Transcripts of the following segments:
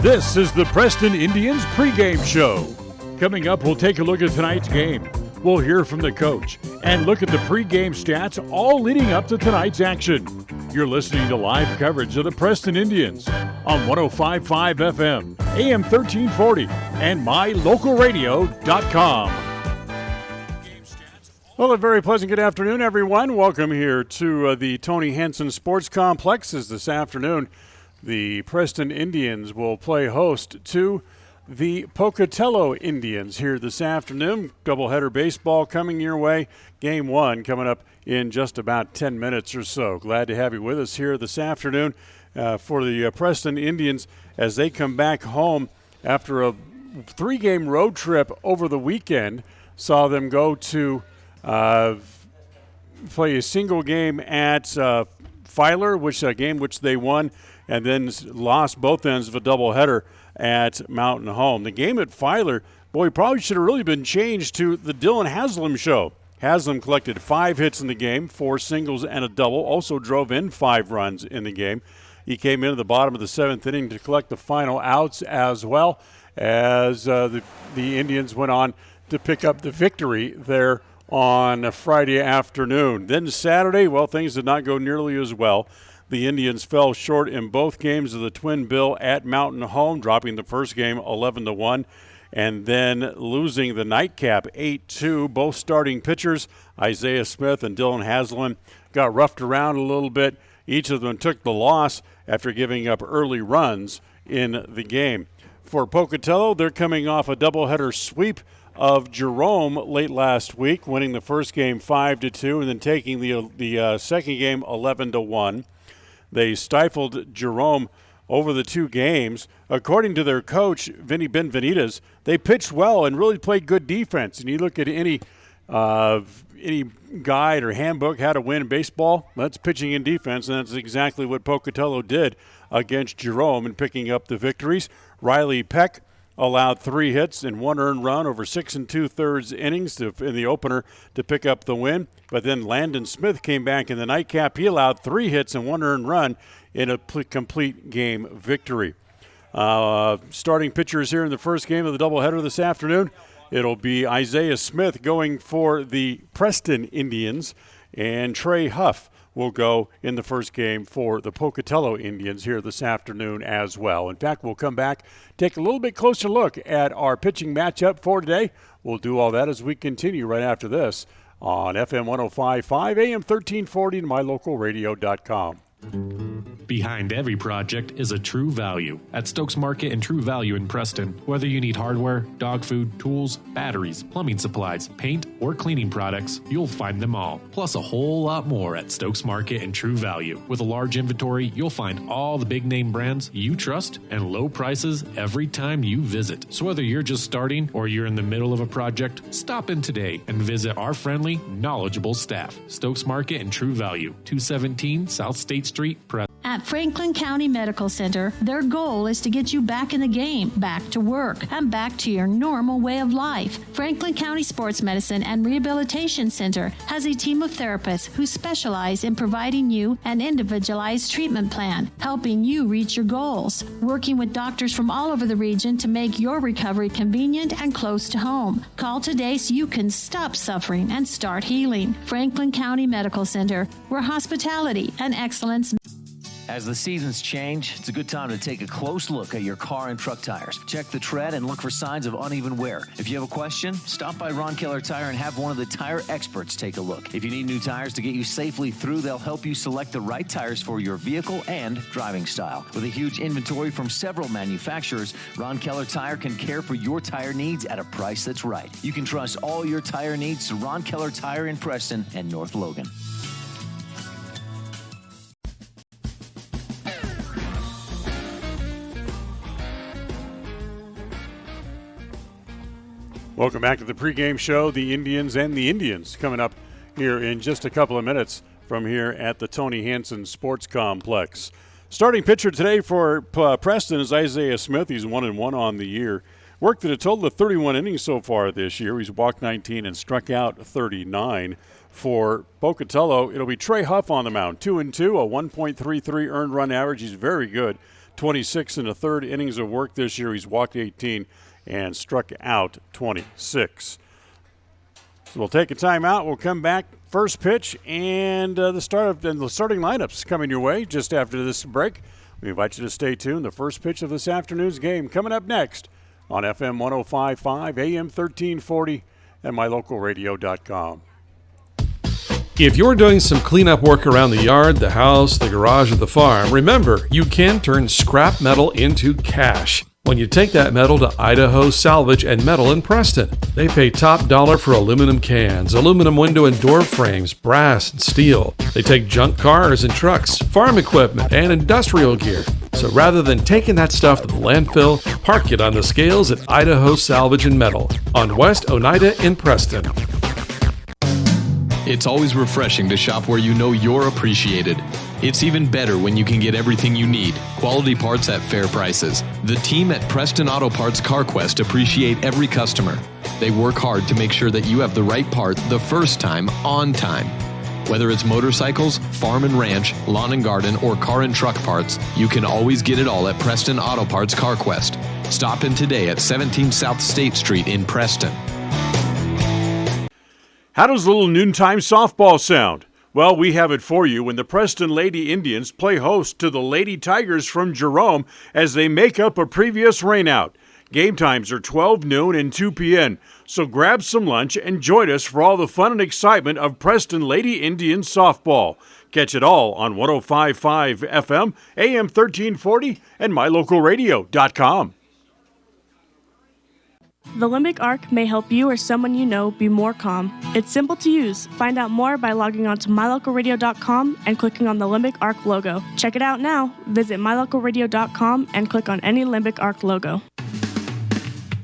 This is the Preston Indians pregame show. Coming up, we'll take a look at tonight's game. We'll hear from the coach and look at the pregame stats, all leading up to tonight's action. You're listening to live coverage of the Preston Indians on 105.5 FM, AM 1340, and mylocalradio.com. Well, a very pleasant good afternoon, everyone. Welcome here to the Tony Hansen Sports Complex. This afternoon, the Preston Indians will play host to the Pocatello Indians here this afternoon. Doubleheader baseball coming your way. Game one coming up in just about 10 minutes or so. Glad to have you with us here this afternoon for the Preston Indians as they come back home after a three-game road trip over the weekend. Saw them go to play a single game at Filer, which a game which they won, and then lost both ends of a doubleheader at Mountain Home. The game at Filer, boy, probably should have really been changed to the Dylan Haslam show. Haslam collected 5 hits in the game, 4 singles and a double, also drove in 5 runs in the game. He came into the bottom of the 7th inning to collect the final outs as well as the Indians went on to pick up the victory there on a Friday afternoon. Then Saturday, well, things did not go nearly as well. The Indians fell short in both games of the Twin Bill at Mountain Home, dropping the first game 11-1, and then losing the nightcap 8-2. Both starting pitchers, Isaiah Smith and Dylan Haslam, got roughed around a little bit. Each of them took the loss after giving up early runs in the game. For Pocatello, they're coming off a doubleheader sweep of Jerome late last week, winning the first game 5-2 and then taking the second game 11-1. They stifled Jerome over the 2 games. According to their coach, Vinny Benvenides, they pitched well and really played good defense. And you look at any guide or handbook how to win baseball, that's pitching and defense, and that's exactly what Pocatello did against Jerome in picking up the victories. Riley Peck allowed 3 hits and 1 earned run over 6 2/3 innings in the opener to pick up the win. But then Landon Smith came back in the nightcap. He allowed 3 hits and 1 earned run in a complete game victory. Starting pitchers here in the first game of the doubleheader this afternoon, it'll be Isaiah Smith going for the Preston Indians, and Trey Huff will go in the first game for the Pocatello Indians here this afternoon as well. In fact, we'll come back, take a little bit closer look at our pitching matchup for today. We'll do all that as we continue right after this on FM 105.5, AM 1340, and mylocalradio.com. Behind every project is a True Value. At Stokes Market and True Value in Preston, whether you need hardware, dog food, tools, batteries, plumbing supplies, paint, or cleaning products, you'll find them all. Plus a whole lot more at Stokes Market and True Value. With a large inventory, you'll find all the big name brands you trust and low prices every time you visit. So whether you're just starting or you're in the middle of a project, stop in today and visit our friendly, knowledgeable staff. Stokes Market and True Value, 217 South State Street, Preston. At Franklin County Medical Center, their goal is to get you back in the game, back to work, and back to your normal way of life. Franklin County Sports Medicine and Rehabilitation Center has a team of therapists who specialize in providing you an individualized treatment plan, helping you reach your goals, working with doctors from all over the region to make your recovery convenient and close to home. Call today so you can stop suffering and start healing. Franklin County Medical Center, where hospitality and excellence. As the seasons change, it's a good time to take a close look at your car and truck tires. Check the tread and look for signs of uneven wear. If you have a question, stop by Ron Keller Tire and have one of the tire experts take a look. If you need new tires to get you safely through, they'll help you select the right tires for your vehicle and driving style. With a huge inventory from several manufacturers, Ron Keller Tire can care for your tire needs at a price that's right. You can trust all your tire needs to Ron Keller Tire in Preston and North Logan. Welcome back to the pregame show. The Indians and the Indians coming up here in just a couple of minutes from here at the Tony Hansen Sports Complex. Starting pitcher today for Preston is Isaiah Smith. He's 1-1 on the year. Worked at a total of 31 innings so far this year. He's walked 19 and struck out 39. For Pocatello, it'll be Trey Huff on the mound. 2-2, a 1.33 earned run average. He's very good. 26 in the third innings of work this year. He's walked 18 and struck out 26. So we'll take a timeout. We'll come back. First pitch and the starting lineups coming your way just after this break. We invite you to stay tuned. The first pitch of this afternoon's game coming up next on FM 105.5, AM 1340, and mylocalradio.com. If you're doing some cleanup work around the yard, the house, the garage, or the farm, remember, you can turn scrap metal into cash when you take that metal to Idaho Salvage and Metal in Preston. They pay top dollar for aluminum cans, aluminum window and door frames, brass and steel. They take junk cars and trucks, farm equipment, and industrial gear. So rather than taking that stuff to the landfill, park it on the scales at Idaho Salvage and Metal on West Oneida in Preston. It's always refreshing to shop where you know you're appreciated. It's even better when you can get everything you need, quality parts at fair prices. The team at Preston Auto Parts CarQuest appreciate every customer. They work hard to make sure that you have the right part the first time, on time. Whether it's motorcycles, farm and ranch, lawn and garden, or car and truck parts, you can always get it all at Preston Auto Parts CarQuest. Stop in today at 17 South State Street in Preston. How does a little noontime softball sound? Well, we have it for you when the Preston Lady Indians play host to the Lady Tigers from Jerome as they make up a previous rainout. Game times are 12 noon and 2 p.m., so grab some lunch and join us for all the fun and excitement of Preston Lady Indians softball. Catch it all on 105.5 FM, AM 1340, and mylocalradio.com. The Limbic Arc may help you or someone you know be more calm. It's simple to use. Find out more by logging on to mylocalradio.com and clicking on the Limbic Arc logo. Check it out now. Visit mylocalradio.com and click on any Limbic Arc logo.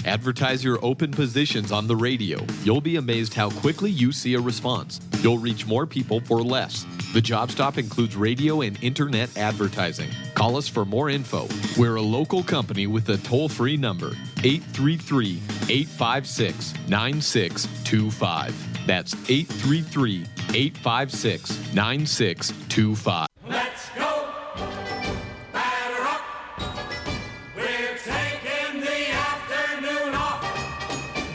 Advertise your open positions on the radio. You'll be amazed how quickly you see a response. You'll reach more people for less. The job stop includes radio and internet advertising. Call us for more info. We're a local company with a toll-free number, 833-856-9625. That's 833-856-9625. Let's go! Batter up! We're taking the afternoon off.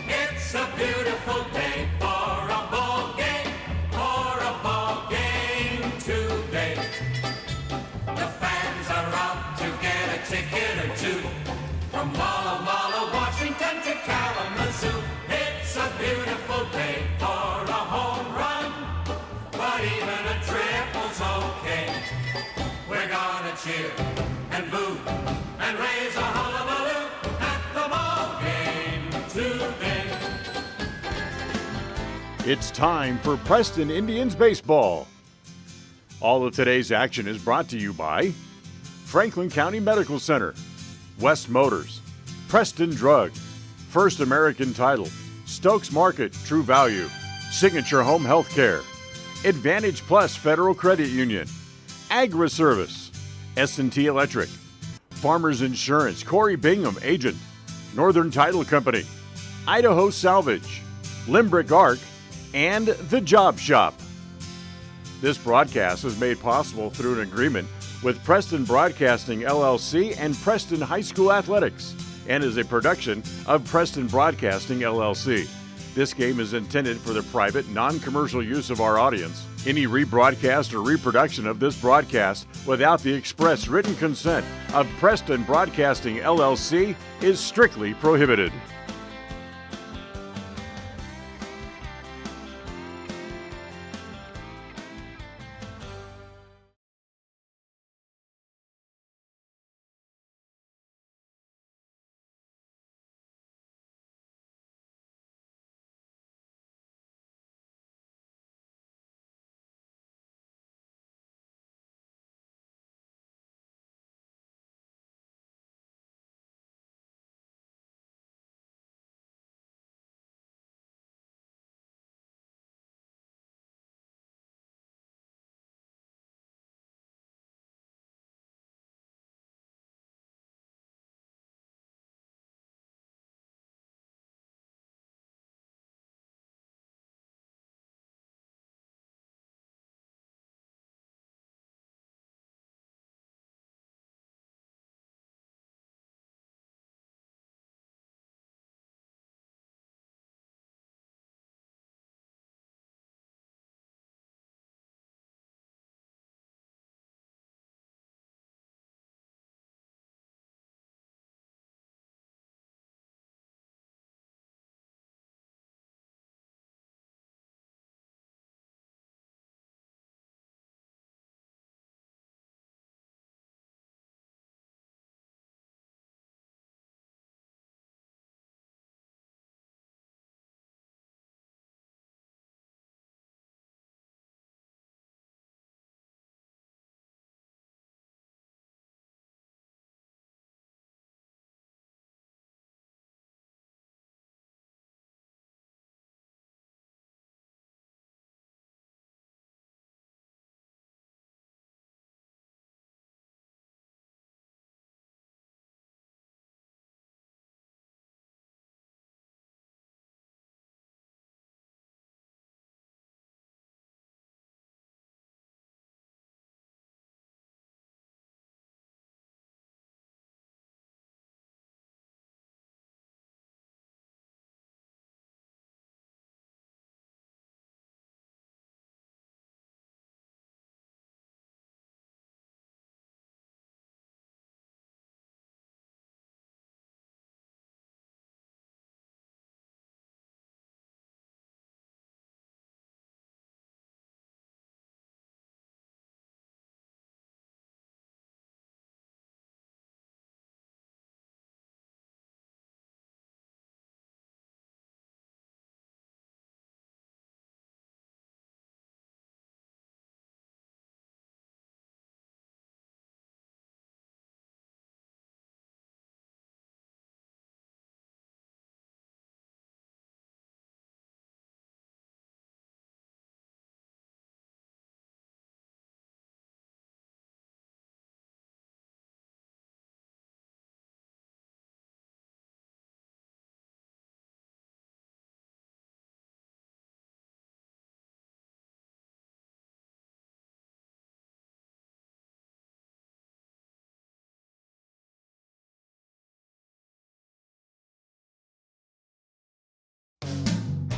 It's a beautiful day for a ball game today. The fans are out to get a ticket or two. From Walla, Washington to Kalamazoo. It's a beautiful day for a home run. But even a triple's okay. We're gonna cheer and boo and raise a hullabaloo at the ball game today. It's time for Preston Indians baseball. All of today's action is brought to you by Franklin County Medical Center, West Motors, Preston Drug, First American Title, Stokes Market, True Value, Signature Home Healthcare, Advantage Plus Federal Credit Union, Agra Service, S&T Electric, Farmers Insurance, Corey Bingham, Agent, Northern Title Company, Idaho Salvage, Limbrick Arc, and The Job Shop. This broadcast is made possible through an agreement with Preston Broadcasting LLC and Preston High School Athletics, and is a production of Preston Broadcasting LLC. This game is intended for the private, non-commercial use of our audience. Any rebroadcast or reproduction of this broadcast without the express written consent of Preston Broadcasting LLC is strictly prohibited.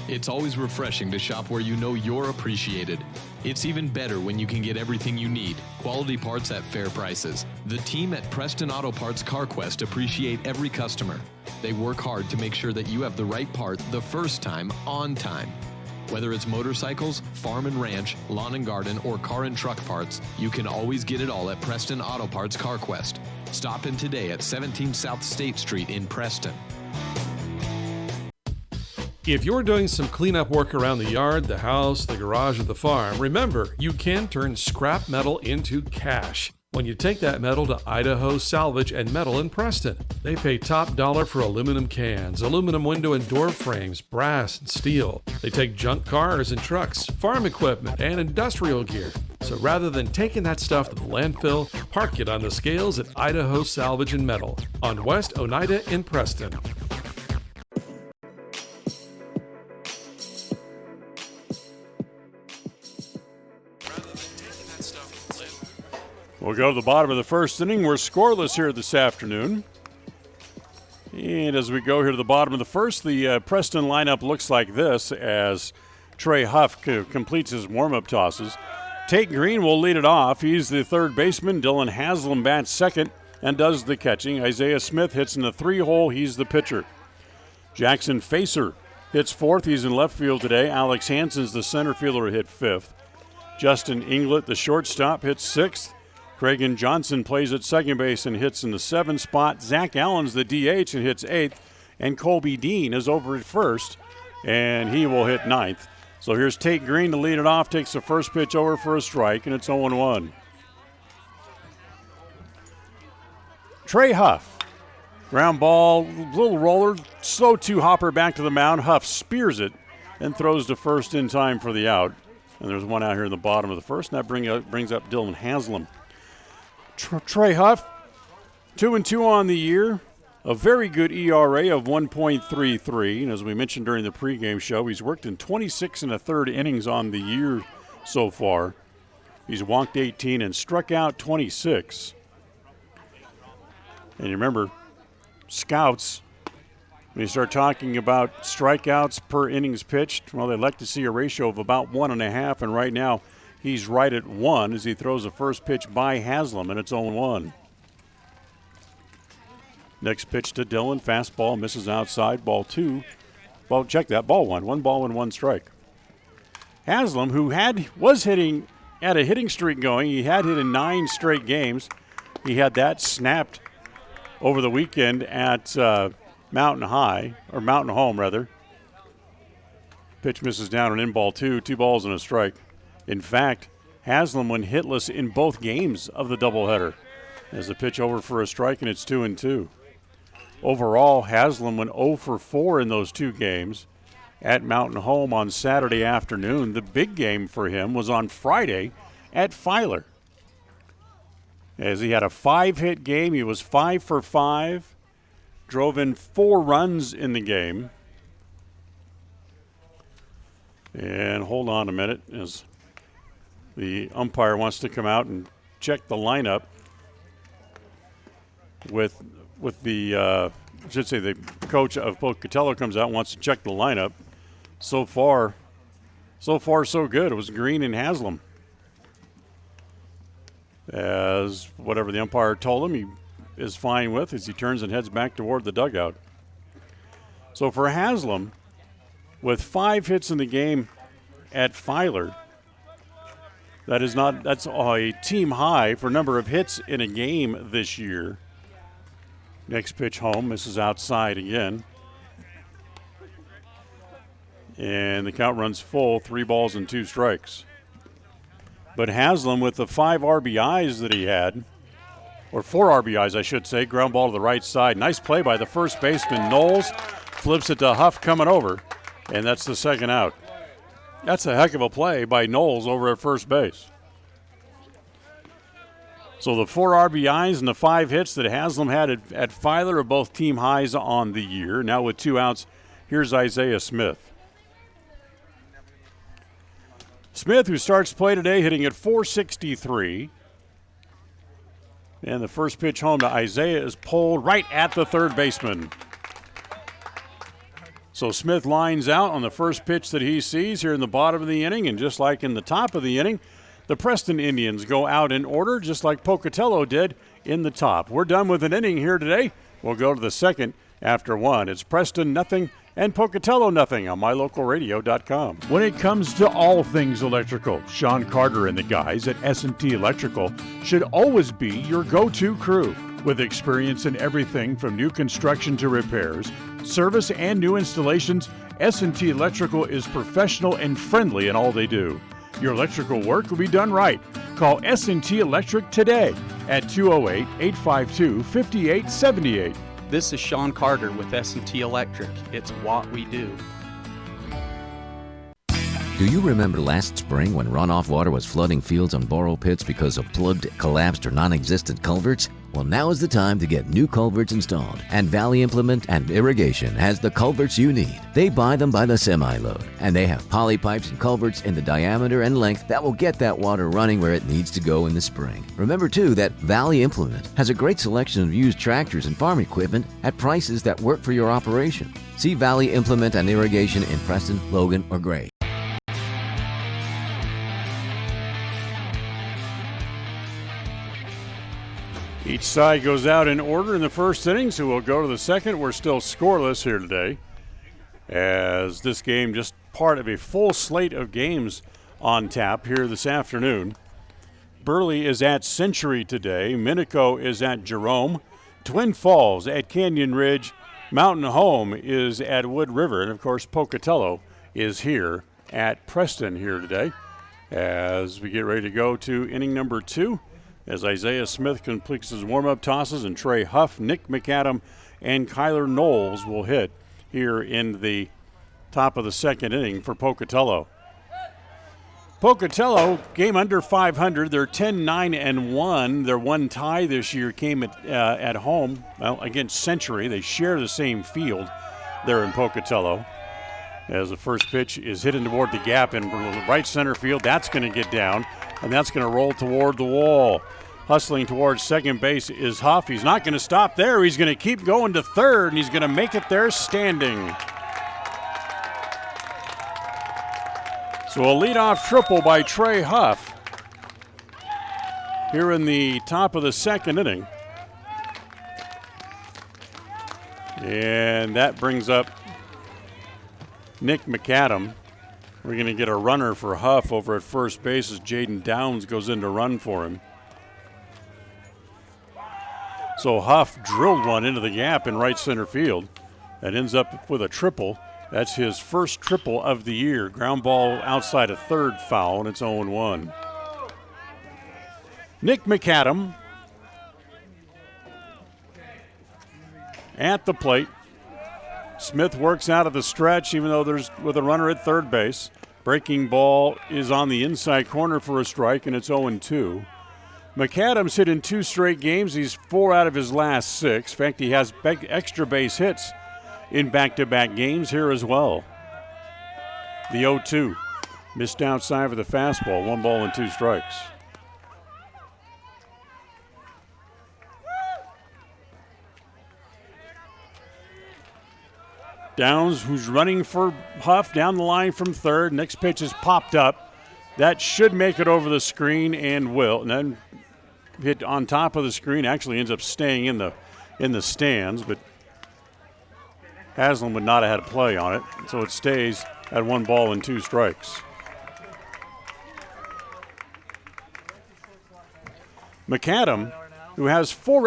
It's always refreshing to shop where you know you're appreciated. It's even better when you can get everything you need. Quality parts at fair prices. The team at Preston Auto Parts CarQuest appreciate every customer. They work hard to make sure that you have the right part the first time, on time. Whether it's motorcycles, farm and ranch, lawn and garden, or car and truck parts, you can always get it all at Preston Auto Parts CarQuest. Stop in today at 17 South State Street in Preston. If you're doing some cleanup work around the yard, the house, the garage, or the farm, remember, you can turn scrap metal into cash when you take that metal to Idaho Salvage and Metal in Preston. They pay top dollar for aluminum cans, aluminum window and door frames, brass and steel. They take junk cars and trucks, farm equipment, and industrial gear. So rather than taking that stuff to the landfill, park it on the scales at Idaho Salvage and Metal on West Oneida in Preston. We'll go to the bottom of the first inning. We're scoreless here this afternoon. And as we go here to the bottom of the first, the Preston lineup looks like this as Trey Huff completes his warm-up tosses. Tate Green will lead it off. He's the third baseman. Dylan Haslam bats second and does the catching. Isaiah Smith hits in the 3-hole. He's the pitcher. Jackson Facer hits fourth. He's in left field today. Alex Hansen's the center fielder, hit fifth. Justin Inglet, the shortstop, hits sixth. Cragen Johnson plays at second base and hits in the 7th spot. Zach Allen's the DH and hits 8th. And Colby Dean is over at first, and he will hit 9th. So here's Tate Green to lead it off, takes the first pitch over for a strike, and it's 0-1. Trey Huff, ground ball, little roller, slow two-hopper back to the mound. Huff spears it and throws to first in time for the out. And there's one out here in the bottom of the first, and that brings up Dylan Haslam. Trey Huff, 2-2 on the year, a very good ERA of 1.33. And as we mentioned during the pregame show, he's worked in 26 1/3 innings on the year so far. He's walked 18 and struck out 26. And you remember, scouts, when you start talking about strikeouts per innings pitched, well, they like to see a ratio of about 1.5, and right now he's right at 1 as he throws the first pitch by Haslam, and it's 0-1. Next pitch to Dylan, fastball, misses outside, ball 2. Well, check that, ball 1. 1 ball and 1 strike. Haslam, who had a hitting streak going, he had hit in 9 straight games. He had that snapped over the weekend at Mountain Home, rather. Pitch misses down and in, ball 2, 2 balls and a strike. In fact, Haslam went hitless in both games of the doubleheader as the pitch over for a strike, and it's 2-2. Overall, Haslam went 0 for 4 in those 2 games at Mountain Home on Saturday afternoon. The big game for him was on Friday at Filer. As he had a 5-hit game, he was 5 for 5, drove in 4 runs in the game. And hold on a minute, as the umpire wants to come out and check the lineup with the, the coach of Pocatello comes out and wants to check the lineup. So far, so good. It was Green and Haslam. As whatever the umpire told him, he is fine with as he turns and heads back toward the dugout. So for Haslam, with 5 hits in the game at Filer, that's a team high for number of hits in a game this year. Next pitch home, misses outside again. And the count runs full, 3 balls and 2 strikes. But Haslam, with the 5 RBIs that he had, or 4 RBIs, I should say, ground ball to the right side. Nice play by the first baseman, Knowles. Flips it to Huff coming over, and that's the second out. That's a heck of a play by Knowles over at first base. So the 4 RBIs and the 5 hits that Haslam had at Filer are both team highs on the year. Now with 2 outs, here's Isaiah Smith. Smith, who starts play today, hitting at .463. And the first pitch home to Isaiah is pulled right at the third baseman. So Smith lines out on the first pitch that he sees here in the bottom of the inning, and just like in the top of the inning, the Preston Indians go out in order just like Pocatello did in the top. We're done with an inning here today. We'll go to the second after one. It's Preston nothing and Pocatello nothing on mylocalradio.com. When it comes to all things electrical, Sean Carter and the guys at S&T Electrical should always be your go-to crew. With experience in everything from new construction to repairs, service, and new installations, S&T Electrical is professional and friendly in all they do. Your electrical work will be done right. Call S&T Electric today at 208-852-5878. This is Sean Carter with S&T Electric. It's what we do. Do you remember last spring when runoff water was flooding fields and borrow pits because of plugged, collapsed, or non-existent culverts? Well, now is the time to get new culverts installed. And Valley Implement and Irrigation has the culverts you need. They buy them by the semi-load. And they have poly pipes and culverts in the diameter and length that will get that water running where it needs to go in the spring. Remember, too, that Valley Implement has a great selection of used tractors and farm equipment at prices that work for your operation. See Valley Implement and Irrigation in Preston, Logan, or Gray. Each side goes out in order in the first inning, so we'll go to the second. We're still scoreless here today, as this game just part of a full slate of games on tap here this afternoon. Burley is at Century today. Minico is at Jerome. Twin Falls at Canyon Ridge. Mountain Home is at Wood River. And, of course, Pocatello is here at Preston here today as we get ready to go to inning number 2. As Isaiah Smith completes his warm-up tosses, and Trey Huff, Nick McAdam, and Kyler Knowles will hit here in the top of the second inning for Pocatello. Pocatello, game under 500. They're 10-9-1. Their one tie this year came at home, well, against Century. They share the same field there in Pocatello. As the first pitch is hit toward the gap in right center field, that's going to get down, and that's going to roll toward the wall. Hustling towards second base is Huff. He's not going to stop there. He's going to keep going to third, and he's going to make it there standing. So a leadoff triple by Trey Huff here in the top of the second inning. And that brings up Nick McAdam. We're going to get a runner for Huff over at first base as Jaden Downs goes in to run for him. So Huff drilled one into the gap in right center field and ends up with a triple. That's his first triple of the year. Ground ball outside of third, foul, and it's 0-1. Nick McAdam at the plate. Smith works out of the stretch, even though there's with a runner at third base. Breaking ball is on the inside corner for a strike, and it's 0-2. McAdams hit in 2 straight games. He's 4 out of his last 6. In fact, he has extra base hits in back-to-back games here as well. The 0-2 missed outside for the fastball. 1 ball and 2 strikes. Downs, who's running for Huff down the line from third. Next pitch is popped up. That should make it over the screen and will. And then hit on top of the screen. Actually ends up staying in the stands, but Haslam would not have had a play on it. So it stays at 1 ball and 2 strikes. McAdam, who has 4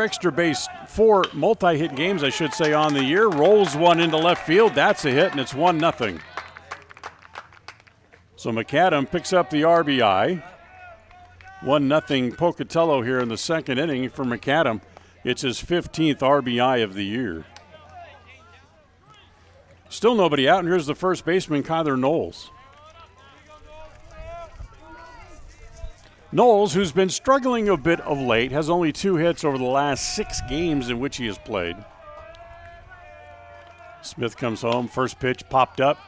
multi-hit games, I should say, on the year, rolls one into left field. That's a hit, and it's 1-0. So McAdam picks up the RBI. 1-0 Pocatello here in the second inning for McAdam. It's his 15th RBI of the year. Still nobody out, and here's the first baseman, Kyler Knowles. Knowles, who's been struggling a bit of late, has only 2 hits over the last 6 games in which he has played. Smith comes home. First pitch popped up.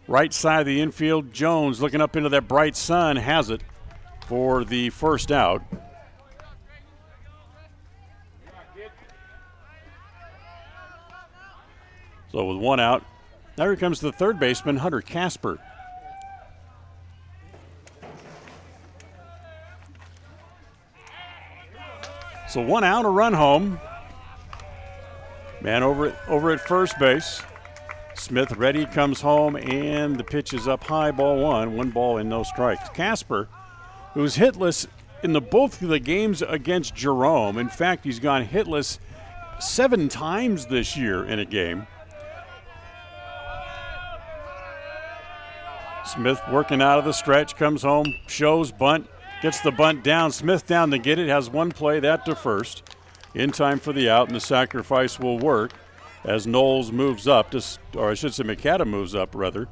Right side of the infield. Jones looking up into that bright sun has it for the first out. So with 1 out, Now here comes the third baseman, Hunter Casper. So 1 out, a run home. Man over at first base. Smith ready, comes home, and the pitch is up high, ball one. 1 ball and no strikes. Casper, who's hitless in both of the games against Jerome. In fact, he's gone hitless 7 times this year in a game. Smith working out of the stretch, comes home, shows bunt, gets the bunt down. Smith down to get it, has 1 play, that to first. In time for the out, and the sacrifice will work as Knowles moves up, or I should say McAdam moves up, rather,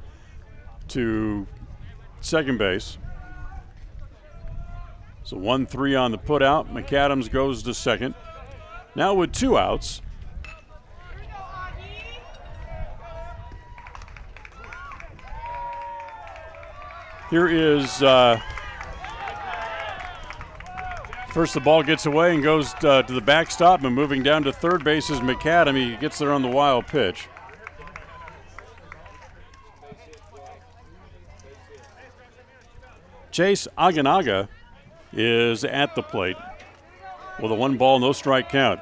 to second base. So 1-3 on the put out. McAdams goes to second. Now with 2 outs. Here is first the ball gets away and goes to the backstop, and moving down to third base is McAdam. He gets there on the wild pitch. Chase Aganaga is at the plate with a 1 ball, no strike count.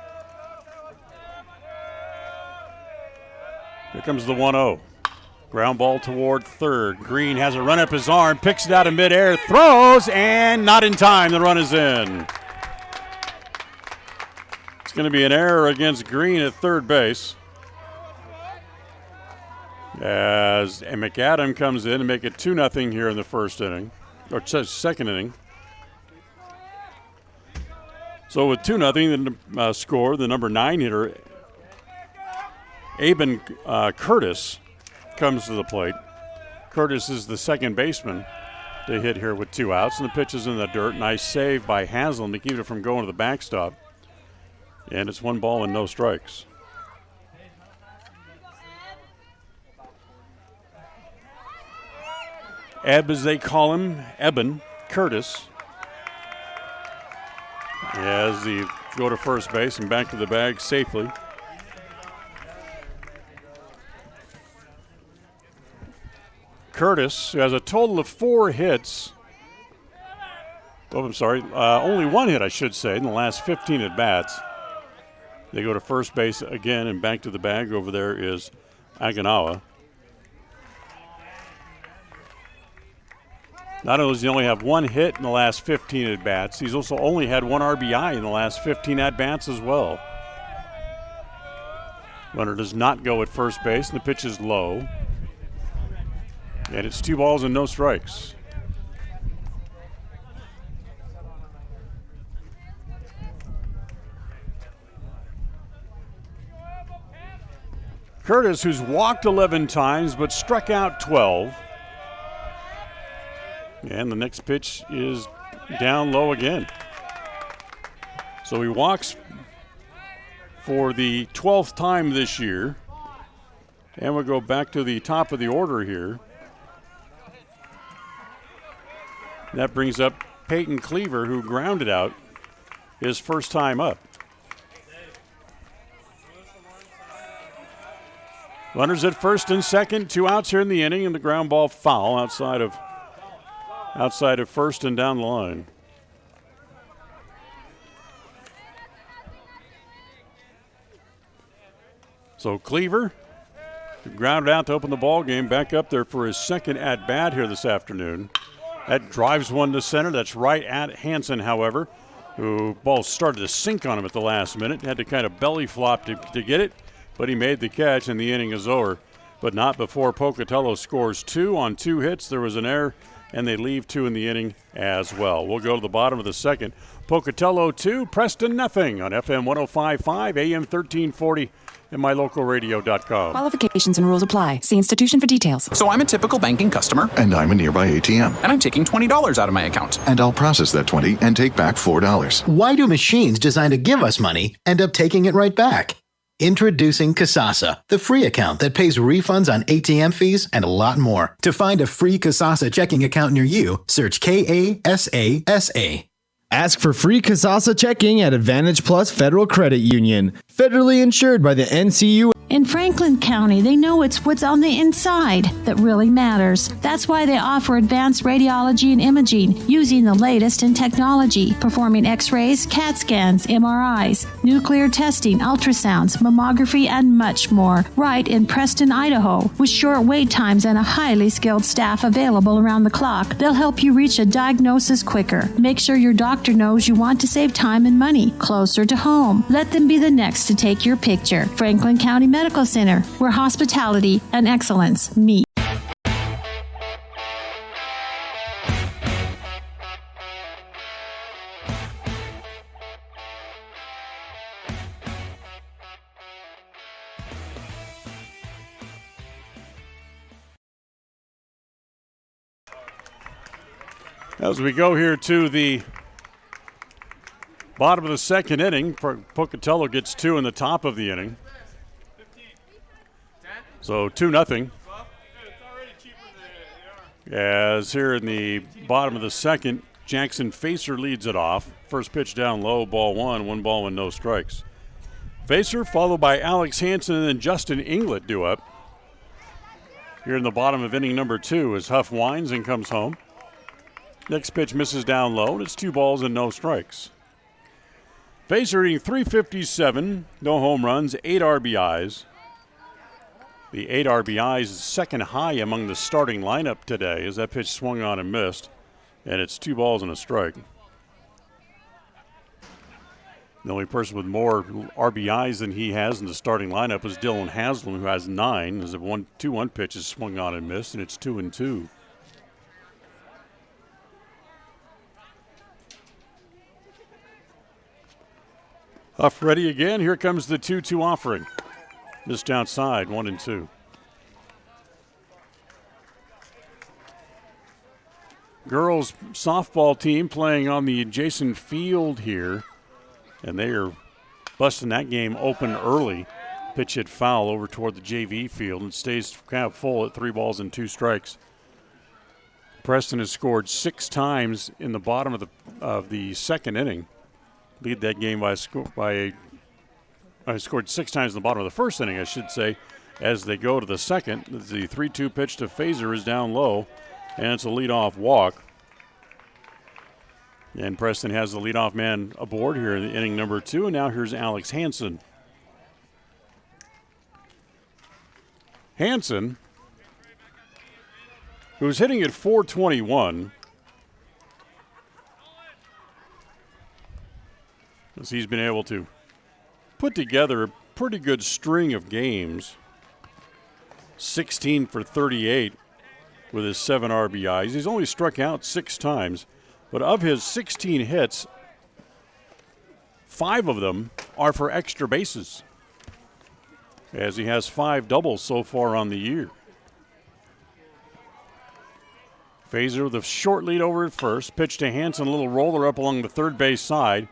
Here comes the 1-0. Ground ball toward third. Green has a run up his arm, picks it out of midair, throws, and not in time. The run is in. It's going to be an error against Green at third base. As McAdam comes in and make it 2-0 here in the first inning, or second inning. So with 2-0, the score, the number 9 hitter, Aben Curtis, comes to the plate. Curtis is the second baseman to hit here with 2 outs, and the pitch is in the dirt. Nice save by Haslam to keep it from going to the backstop. And it's 1 ball and no strikes. Ebb, as they call him, Eben Curtis, as they go to first base and back to the bag safely. Curtis, who has a total of 4 hits. Oh, I'm sorry. Only 1 hit, I should say, in the last 15 at-bats. They go to first base again and back to the bag. Over there is Aganawa. Not only does he only have 1 hit in the last 15 at-bats, he's also only had 1 RBI in the last 15 at-bats as well. Runner does not go at first base, and the pitch is low. And it's 2 balls and no strikes. Curtis, who's walked 11 times but struck out 12. And the next pitch is down low again. So he walks for the 12th time this year. And we'll go back to the top of the order here. That brings up Peyton Cleaver, who grounded out his first time up. Runners at first and second, 2 outs here in the inning, and the ground ball foul outside of first and down the line. So Cleaver grounded out to open the ball game, back up there for his second at bat here this afternoon. That drives one to center. That's right at Hansen, however, who ball started to sink on him at the last minute. Had to kind of belly flop to get it, but he made the catch, and the inning is over. But not before Pocatello scores 2 on 2 hits. There was an error, and they leave 2 in the inning as well. We'll go to the bottom of the second. Pocatello 2, Preston nothing on FM 105.5, AM 1340. and mylocalradio.com. Qualifications and rules apply. See institution for details. So I'm a typical banking customer. And I'm a nearby ATM. And I'm taking $20 out of my account. And I'll process that $20 and take back $4. Why do machines designed to give us money end up taking it right back? Introducing Kasasa, the free account that pays refunds on ATM fees and a lot more. To find a free Kasasa checking account near you, search KASASA. Ask for free Kasasa checking at Advantage Plus Federal Credit Union. federally insured by the NCUA. In Franklin County, they know it's what's on the inside that really matters. That's why they offer advanced radiology and imaging using the latest in technology, performing x-rays, CAT scans, MRIs, nuclear testing, ultrasounds, mammography, and much more, right in Preston, Idaho. With short wait times and a highly skilled staff available around the clock, they'll help you reach a diagnosis quicker. Make sure your doctor knows you want to save time and money closer to home. Let them be the next to take your picture. Franklin County Medical Center, where hospitality and excellence meet. As we go here to the bottom of the second inning, Pocatello gets 2 in the top of the inning. So 2-0. As here in the bottom of the second, Jackson Facer leads it off. First pitch down low, ball 1 ball and no strikes. Facer followed by Alex Hansen and then Justin Inglet due up. Here in the bottom of inning number 2 as Huff winds and comes home. Next pitch misses down low, and it's 2 balls and no strikes. Facer hitting .357, no home runs, 8 RBIs. The 8 RBIs is second high among the starting lineup today as that pitch swung on and missed, and it's 2 balls and a strike. The only person with more RBIs than he has in the starting lineup is Dylan Haslam, who has 9, as the 2-1 pitch is swung on and missed, and it's 2-2. Huff ready again. Here comes the 2-2 offering. Missed outside, 1-2. Girls softball team playing on the adjacent field here, and they are busting that game open early. Pitch hit foul over toward the JV field and stays kind of full at 3 balls and 2 strikes. Preston has scored 6 times in the bottom of the second inning. Lead that game I scored 6 times in the bottom of the first inning, I should say. As they go to the second, the 3-2 pitch to Facer is down low, and it's a leadoff walk. And Preston has the leadoff man aboard here in inning number 2, and now here's Alex Hansen. Hansen, who's hitting at .421, as he's been able to put together a pretty good string of games. 16 for 38 with his 7 RBIs. He's only struck out 6 times, but of his 16 hits, 5 of them are for extra bases, as he has 5 doubles so far on the year. Facer with a short lead over at first. Pitch to Hansen, a little roller up along the third base side.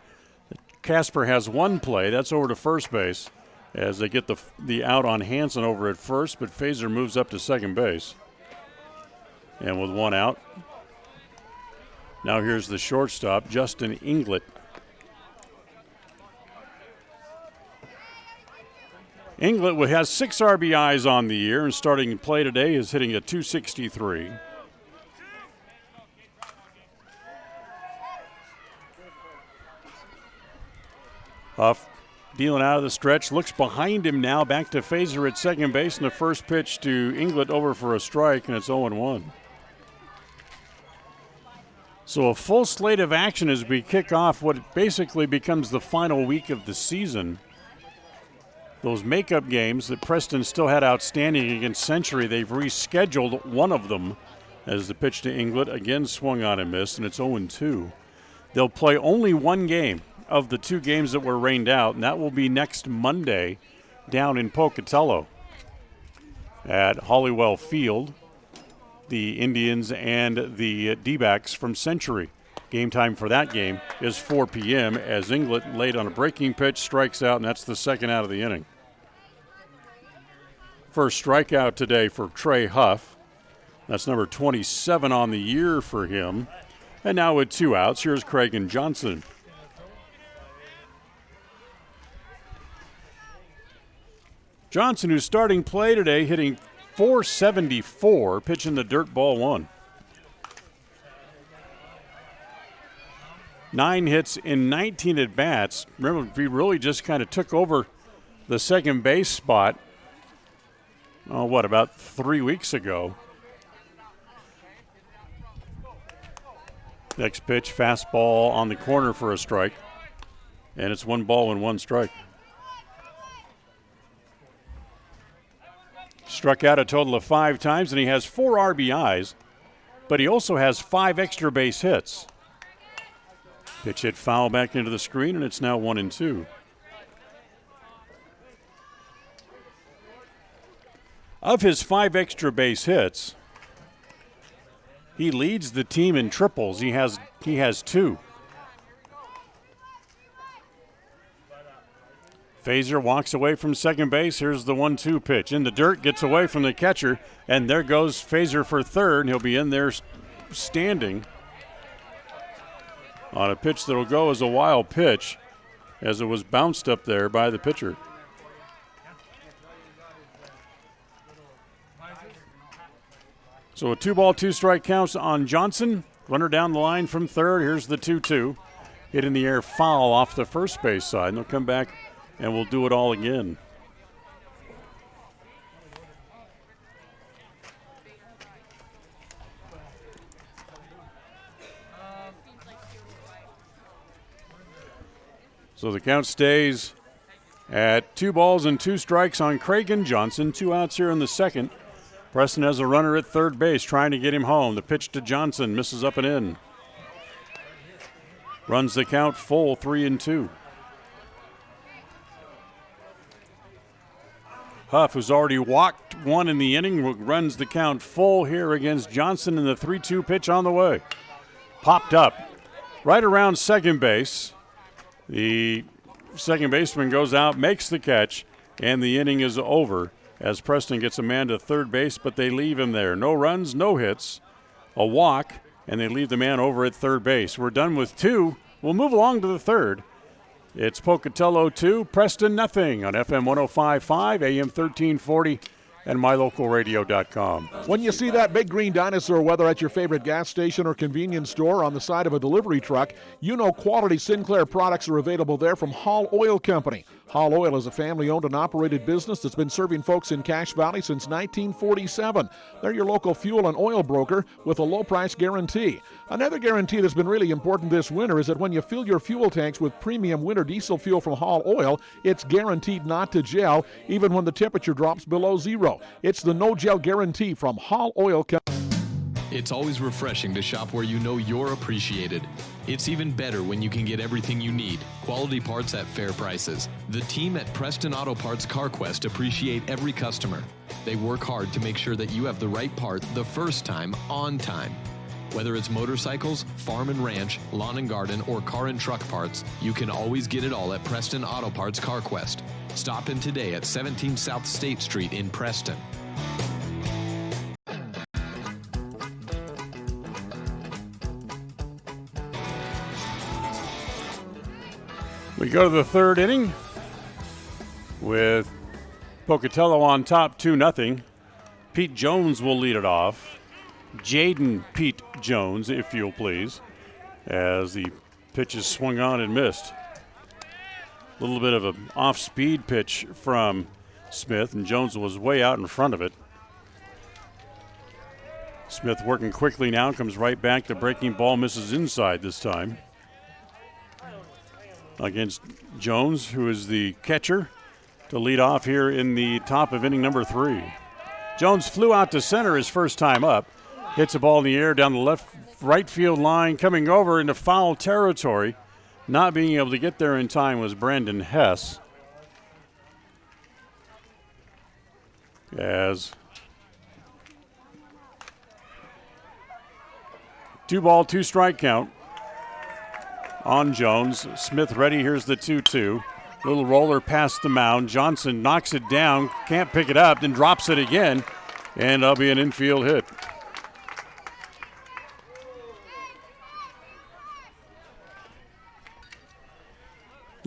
Casper has 1 play. That's over to first base as they get the out on Hansen over at first, but Facer moves up to second base. And with 1 out, now here's the shortstop, Justin Inglet. Inglet has 6 RBIs on the year and starting play today is hitting a .263. Huff dealing out of the stretch, looks behind him now, back to Facer at second base, and the first pitch to Inglet over for a strike, and it's 0-1. So a full slate of action as we kick off what basically becomes the final week of the season. Those makeup games that Preston still had outstanding against Century, they've rescheduled one of them as the pitch to Inglet again swung on and missed, and it's 0-2. They'll play only 1 game of the 2 games that were rained out, and that will be next Monday down in Pocatello at Hollywell Field. The Indians and the D-backs from Century. Game time for that game is 4 p.m. as Inglet, late on a breaking pitch, strikes out, and that's the second out of the inning. First strikeout today for Trey Huff. That's number 27 on the year for him. And now with 2 outs, here's Craig and Johnson. Johnson, who's starting play today, hitting .474, pitching the dirt ball 1. 9 hits in 19 at-bats. Remember, he really just kind of took over the second base spot, about 3 weeks ago. Next pitch, fastball on the corner for a strike. And it's 1 ball and 1 strike. Struck out a total of 5 times, and he has 4 RBIs, but he also has 5 extra base hits. Pitch hit foul back into the screen, and it's now 1-2. Of his 5 extra base hits, he leads the team in triples. He has 2. Fazer walks away from second base. Here's the 1-2 pitch. In the dirt, gets away from the catcher, and there goes Fazer for third, and he'll be in there standing on a pitch that'll go as a wild pitch as it was bounced up there by the pitcher. So a 2-ball, 2-strike counts on Johnson. Runner down the line from third. Here's the 2-2. Hit in the air foul off the first base side, and they'll come back and we'll do it all again. So the count stays at 2 balls and 2 strikes on Craig and Johnson. 2 outs here in the second. Preston has a runner at third base trying to get him home. The pitch to Johnson misses up and in. Runs the count full, 3-2. Huff, who's already walked 1 in the inning, runs the count full here against Johnson, and the 3-2 pitch on the way. Popped up right around second base. The second baseman goes out, makes the catch, and the inning is over as Preston gets a man to third base, but they leave him there. No runs, no hits, a walk, and they leave the man over at third base. We're done with 2. We'll move along to the third. It's Pocatello 2, Preston nothing on FM 105.5, AM 1340, and mylocalradio.com. When you see that big green dinosaur, whether at your favorite gas station or convenience store on the side of a delivery truck, you know quality Sinclair products are available there from Hall Oil Company. Hall Oil is a family-owned and operated business that's been serving folks in Cache Valley since 1947. They're your local fuel and oil broker with a low-price guarantee. Another guarantee that's been really important this winter is that when you fill your fuel tanks with premium winter diesel fuel from Hall Oil, it's guaranteed not to gel, even when the temperature drops below 0. It's the no-gel guarantee from Hall Oil Company. It's always refreshing to shop where you know you're appreciated. It's even better when you can get everything you need. Quality parts at fair prices. The team at Preston Auto Parts CarQuest appreciate every customer. They work hard to make sure that you have the right part the first time, on time. Whether it's motorcycles, farm and ranch, lawn and garden, or car and truck parts, you can always get it all at Preston Auto Parts CarQuest. Stop in today at 17 South State Street in Preston. We go to the third inning with Pocatello on top 2-0. Pete Jones will lead it off. Jaden Pete Jones, if you'll please, as the pitch is swung on and missed. A little bit of an off-speed pitch from Smith, and Jones was way out in front of it. Smith working quickly now, comes right back. The breaking ball misses inside this time. Against Jones, who is the catcher, to lead off here in the top of inning number 3. Jones flew out to center his first time up. Hits a ball in the air down the right field line, coming over into foul territory. Not being able to get there in time was Brandon Hess. As 2-ball, 2-strike count on Jones. Smith ready. Here's the 2-2. Little roller past the mound. Johnson knocks it down, can't pick it up, then drops it again, and that'll be an infield hit.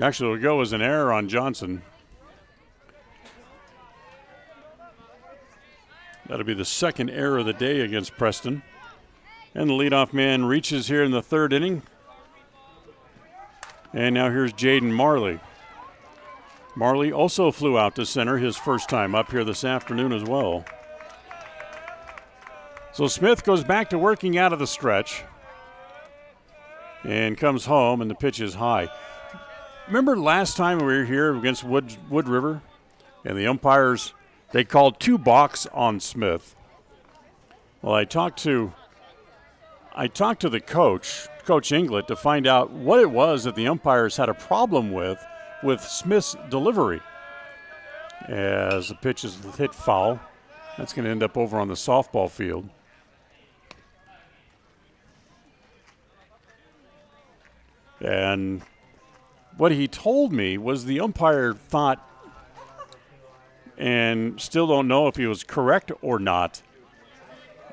Actually, it'll go as an error on Johnson. That'll be the second error of the day against Preston. And the leadoff man reaches here in the third inning. And now here's Jaden Marley. Marley also flew out to center his first time up here this afternoon as well. So Smith goes back to working out of the stretch and comes home, and the pitch is high. Remember last time we were here against Wood River, and the umpires, they called 2 balks on Smith. Well, I talked to the coach, Coach Inglet, to find out what it was that the umpires had a problem with Smith's delivery. As the pitch is hit foul, that's going to end up over on the softball field. And what he told me was the umpire thought, and still don't know if he was correct or not,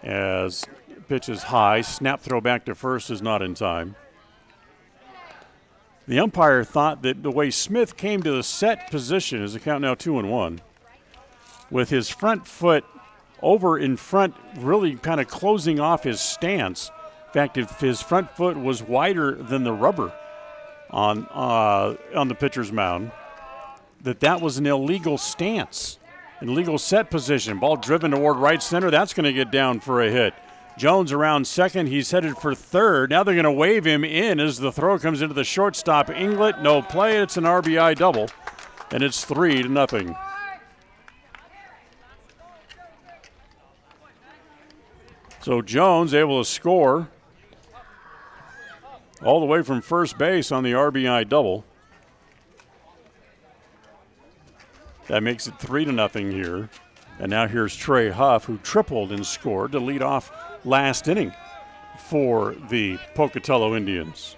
as pitch is high, snap throw back to first is not in time. The umpire thought that the way Smith came to the set position, is the count now 2-1, with his front foot over in front, really kind of closing off his stance. In fact, if his front foot was wider than the rubber on the pitcher's mound, that was an illegal stance, an illegal set position. Ball driven toward right center. That's going to get down for a hit. Jones around second. He's headed for third. Now they're going to wave him in as the throw comes into the shortstop. Inglet, no play. It's an RBI double, and it's 3-0. So Jones able to score all the way from first base on the RBI double. That makes it 3-0 here. And now here's Trey Huff, who tripled and scored to lead off last inning for the Pocatello Indians.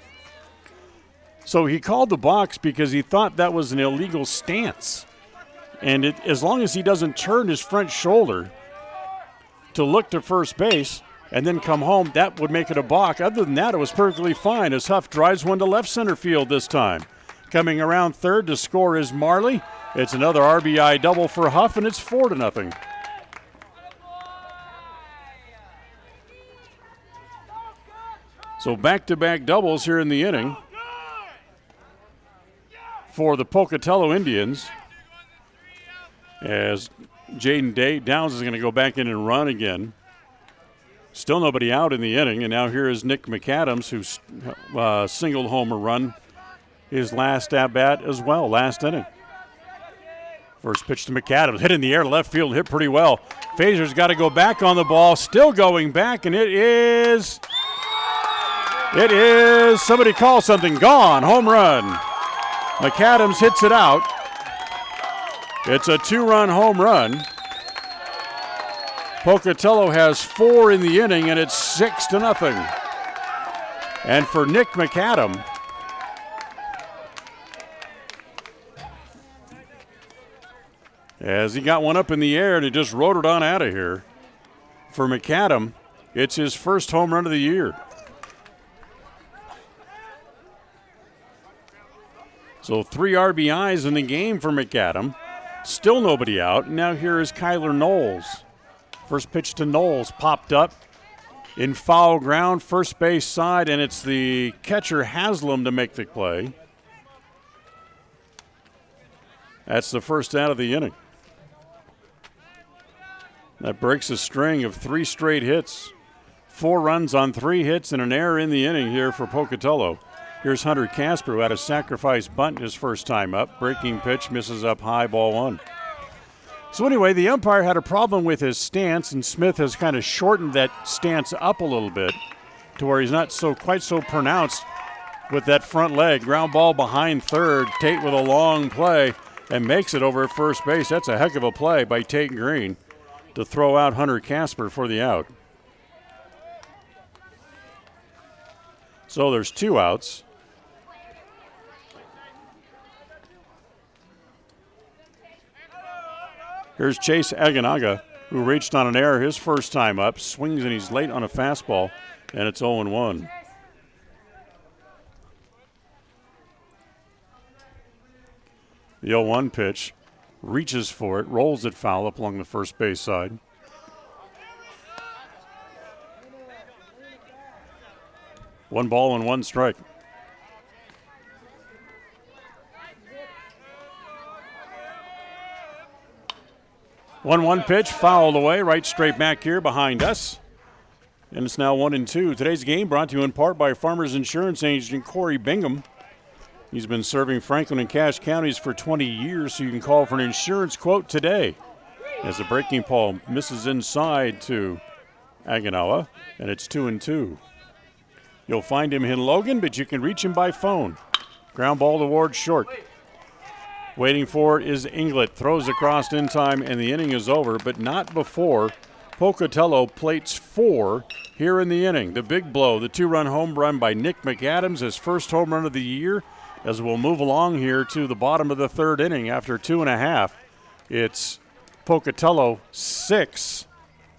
So he called the box because he thought that was an illegal stance. And as long as he doesn't turn his front shoulder to look to first base and then come home, that would make it a balk. Other than that, it was perfectly fine as Huff drives one to left center field this time. Coming around third to score is Marley. It's another RBI double for Huff, and it's 4-0. So back-to-back doubles here in the inning for the Pocatello Indians, as Jaden Downs is going to go back in and run again. Still nobody out in the inning, and now here is Nick McAdams, who's single homer run his last at-bat as well, last inning. First pitch to McAdams, hit in the air, left field, hit pretty well. Fazer's got to go back on the ball, still going back, and it is, somebody call something, gone, home run. McAdams hits it out. It's a 2-run home run. Pocatello has 4 in the inning, and it's 6-0. And for Nick McAdams, as he got one up in the air and he just rode it on out of here. For McAdams, it's his first home run of the year. So 3 RBIs in the game for McAdams. Still nobody out. Now here is Kyler Knowles. First pitch to Knowles, popped up in foul ground, first base side, and it's the catcher Haslam to make the play. That's the first out of the inning. That breaks a string of 3 straight hits. 4 runs on 3 hits and an error in the inning here for Pocatello. Here's Hunter Casper, who had a sacrifice bunt his first time up. Breaking pitch, misses up high, ball 1. So anyway, the umpire had a problem with his stance, and Smith has kind of shortened that stance up a little bit to where he's not quite so pronounced with that front leg. Ground ball behind third. Tate with a long play and makes it over at first base. That's a heck of a play by Tate Green to throw out Hunter Casper for the out. So there's 2 outs. Here's Chase Aganaga, who reached on an error his first time up, swings and he's late on a fastball, and it's 0-1. The 0-1 pitch, reaches for it, rolls it foul up along the first base side. 1 ball and 1 strike. One pitch, fouled away, right straight back here behind us. And it's now 1-2. Today's game brought to you in part by Farmers Insurance agent Corey Bingham. He's been serving Franklin and Cache counties for 20 years, so you can call for an insurance quote today. As the breaking ball misses inside to Aganawa, and it's 2-2. You'll find him in Logan, but you can reach him by phone. Ground ball towards short. Waiting for it is Inglet. Throws across in time, and the inning is over, but not before Pocatello plates 4 here in the inning. The big blow, the 2-run home run by Nick McAdams, his first home run of the year, as we'll move along here to the bottom of the 3rd inning after 2.5. It's Pocatello 6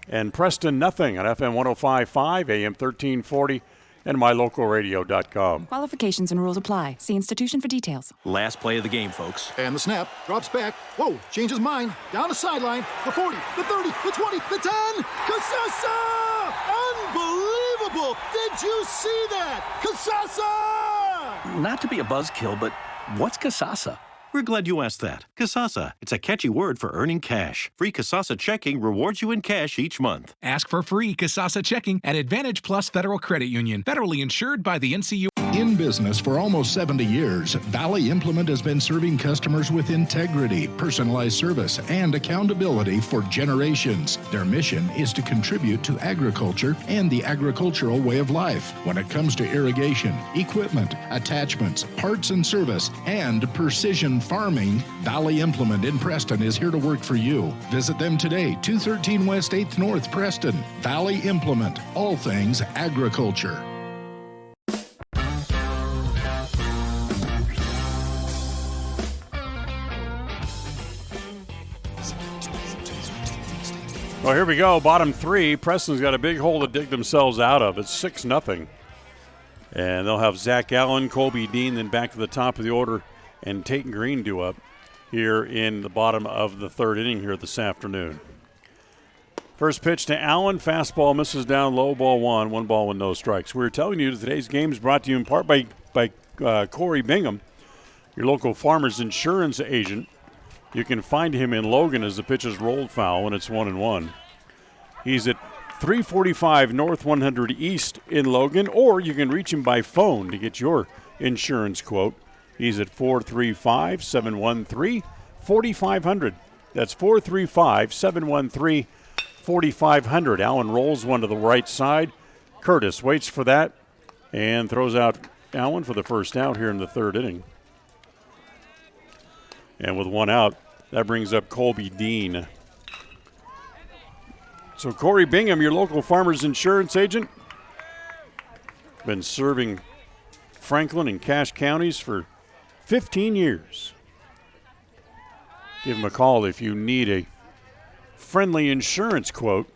and Preston nothing on FM 105.5, AM 1340, and mylocalradio.com. Qualifications and rules apply. See institution for details. Last play of the game, folks. And the snap. Drops back. Whoa, changes mind. Down the sideline. The 40, the 30, the 20, the 10. Casasa! Unbelievable! Did you see that? Casasa! Not to be a buzzkill, but what's Casasa? We're glad you asked that. Casasa. It's a catchy word for earning cash. Free Casasa checking rewards you in cash each month. Ask for free Casasa checking at Advantage Plus Federal Credit Union. Federally insured by the NCU. In business for almost 70 years, Valley Implement has been serving customers with integrity, personalized service, and accountability for generations. Their mission is to contribute to agriculture and the agricultural way of life. When it comes to irrigation, equipment, attachments, parts and service, and precision farming, Valley Implement in Preston is here to work for you. Visit them today, 213 West 8th North, Preston. Valley Implement, all things agriculture. Well, here we go. Bottom 3. Preston's got a big hole to dig themselves out of. It's 6-0. And they'll have Zach Allen, Colby Dean, then back to the top of the order, and Tate Green due up here in the bottom of the 3rd inning here this afternoon. First pitch to Allen. Fastball misses down low, ball 1. 1 ball with no strikes. We're telling you today's game is brought to you in part by Corey Bingham, your local Farmers Insurance agent. You can find him in Logan as the pitch is rolled foul and it's 1-1. He's at 345 North 100 East in Logan, or you can reach him by phone to get your insurance quote. He's at 435-713-4500. That's 435-713-4500. Allen rolls one to the right side. Curtis waits for that and throws out Allen for the first out here in the 3rd inning. And with 1 out, that brings up Colby Dean. So Corey Bingham, your local Farmers Insurance agent, been serving Franklin and Cache counties for 15 years. Give him a call if you need a friendly insurance quote,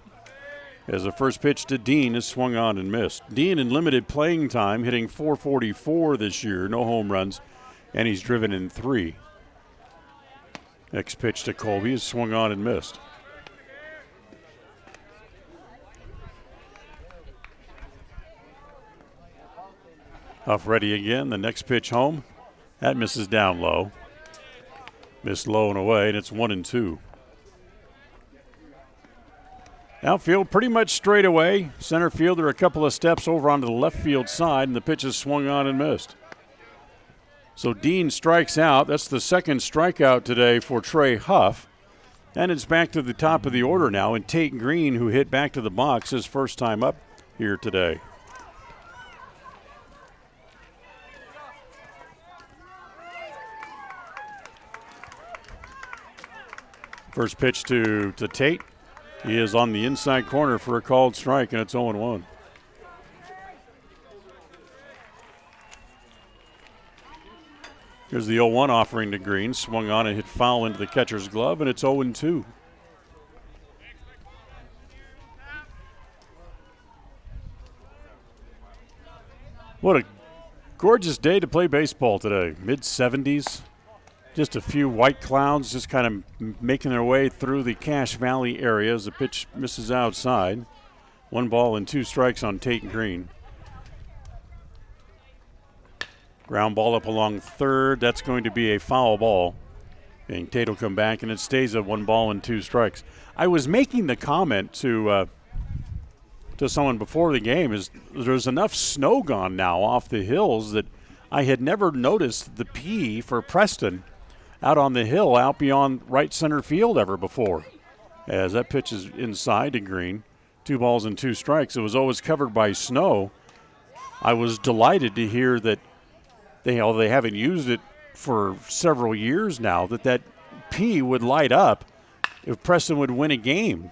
as the first pitch to Dean is swung on and missed. Dean in limited playing time, hitting .444 this year, no home runs, and he's driven in 3. Next pitch to Colby is swung on and missed. Huff ready again. The next pitch home. That misses down low. Missed low and away, and it's 1-2. Outfield pretty much straight away. Center fielder a couple of steps over onto the left field side, and the pitch is swung on and missed. So Dean strikes out. That's the second strikeout today for Trey Huff. And it's back to the top of the order now. And Tate Green, who hit back to the box his first time up here today. First pitch to Tate. He is on the inside corner for a called strike, and it's 0-1. Here's the 0-1 offering to Green. Swung on and hit foul into the catcher's glove, and it's 0-2. What a gorgeous day to play baseball today. Mid-70s. Just a few white clouds just kind of making their way through the Cache Valley area as the pitch misses outside. 1 ball and 2 strikes on Tate Green. Ground ball up along third. That's going to be a foul ball. And Tate will come back, and it stays at 1 ball and 2 strikes. I was making the comment to someone before the game is there's enough snow gone now off the hills that I had never noticed the P for Preston out on the hill, out beyond right center field ever before. As that pitch is inside to Green, 2 balls and 2 strikes. It was always covered by snow. I was delighted to hear that they haven't used it for several years now, that P would light up if Preston would win a game,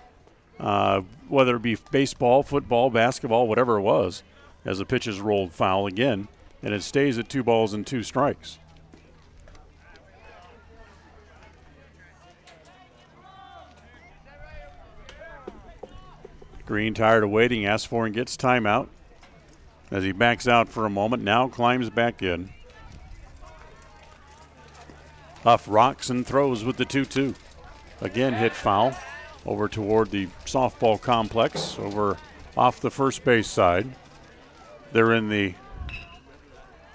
whether it be baseball, football, basketball, whatever it was, as the pitch is rolled foul again, and it stays at 2 balls and 2 strikes. Green, tired of waiting, asks for and gets timeout as he backs out for a moment, now climbs back in. Huff rocks and throws with the 2-2. Again hit foul over toward the softball complex, over off the first base side. They're in the,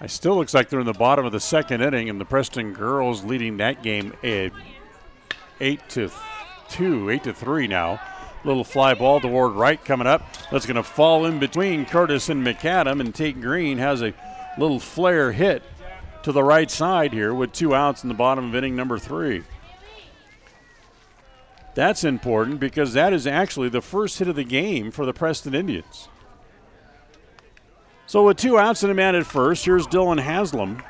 it still looks like they're in the bottom of the second inning, and the Preston girls leading that game 8-2, 8-3 now. Little fly ball toward right coming up. That's going to fall in between Curtis and McAdam, and Tate Green has a little flare hit to the right side here with 2 outs in the bottom of inning number 3. That's important because that is actually the first hit of the game for the Preston Indians. So with 2 outs and a man at first, here's Dylan Haslam.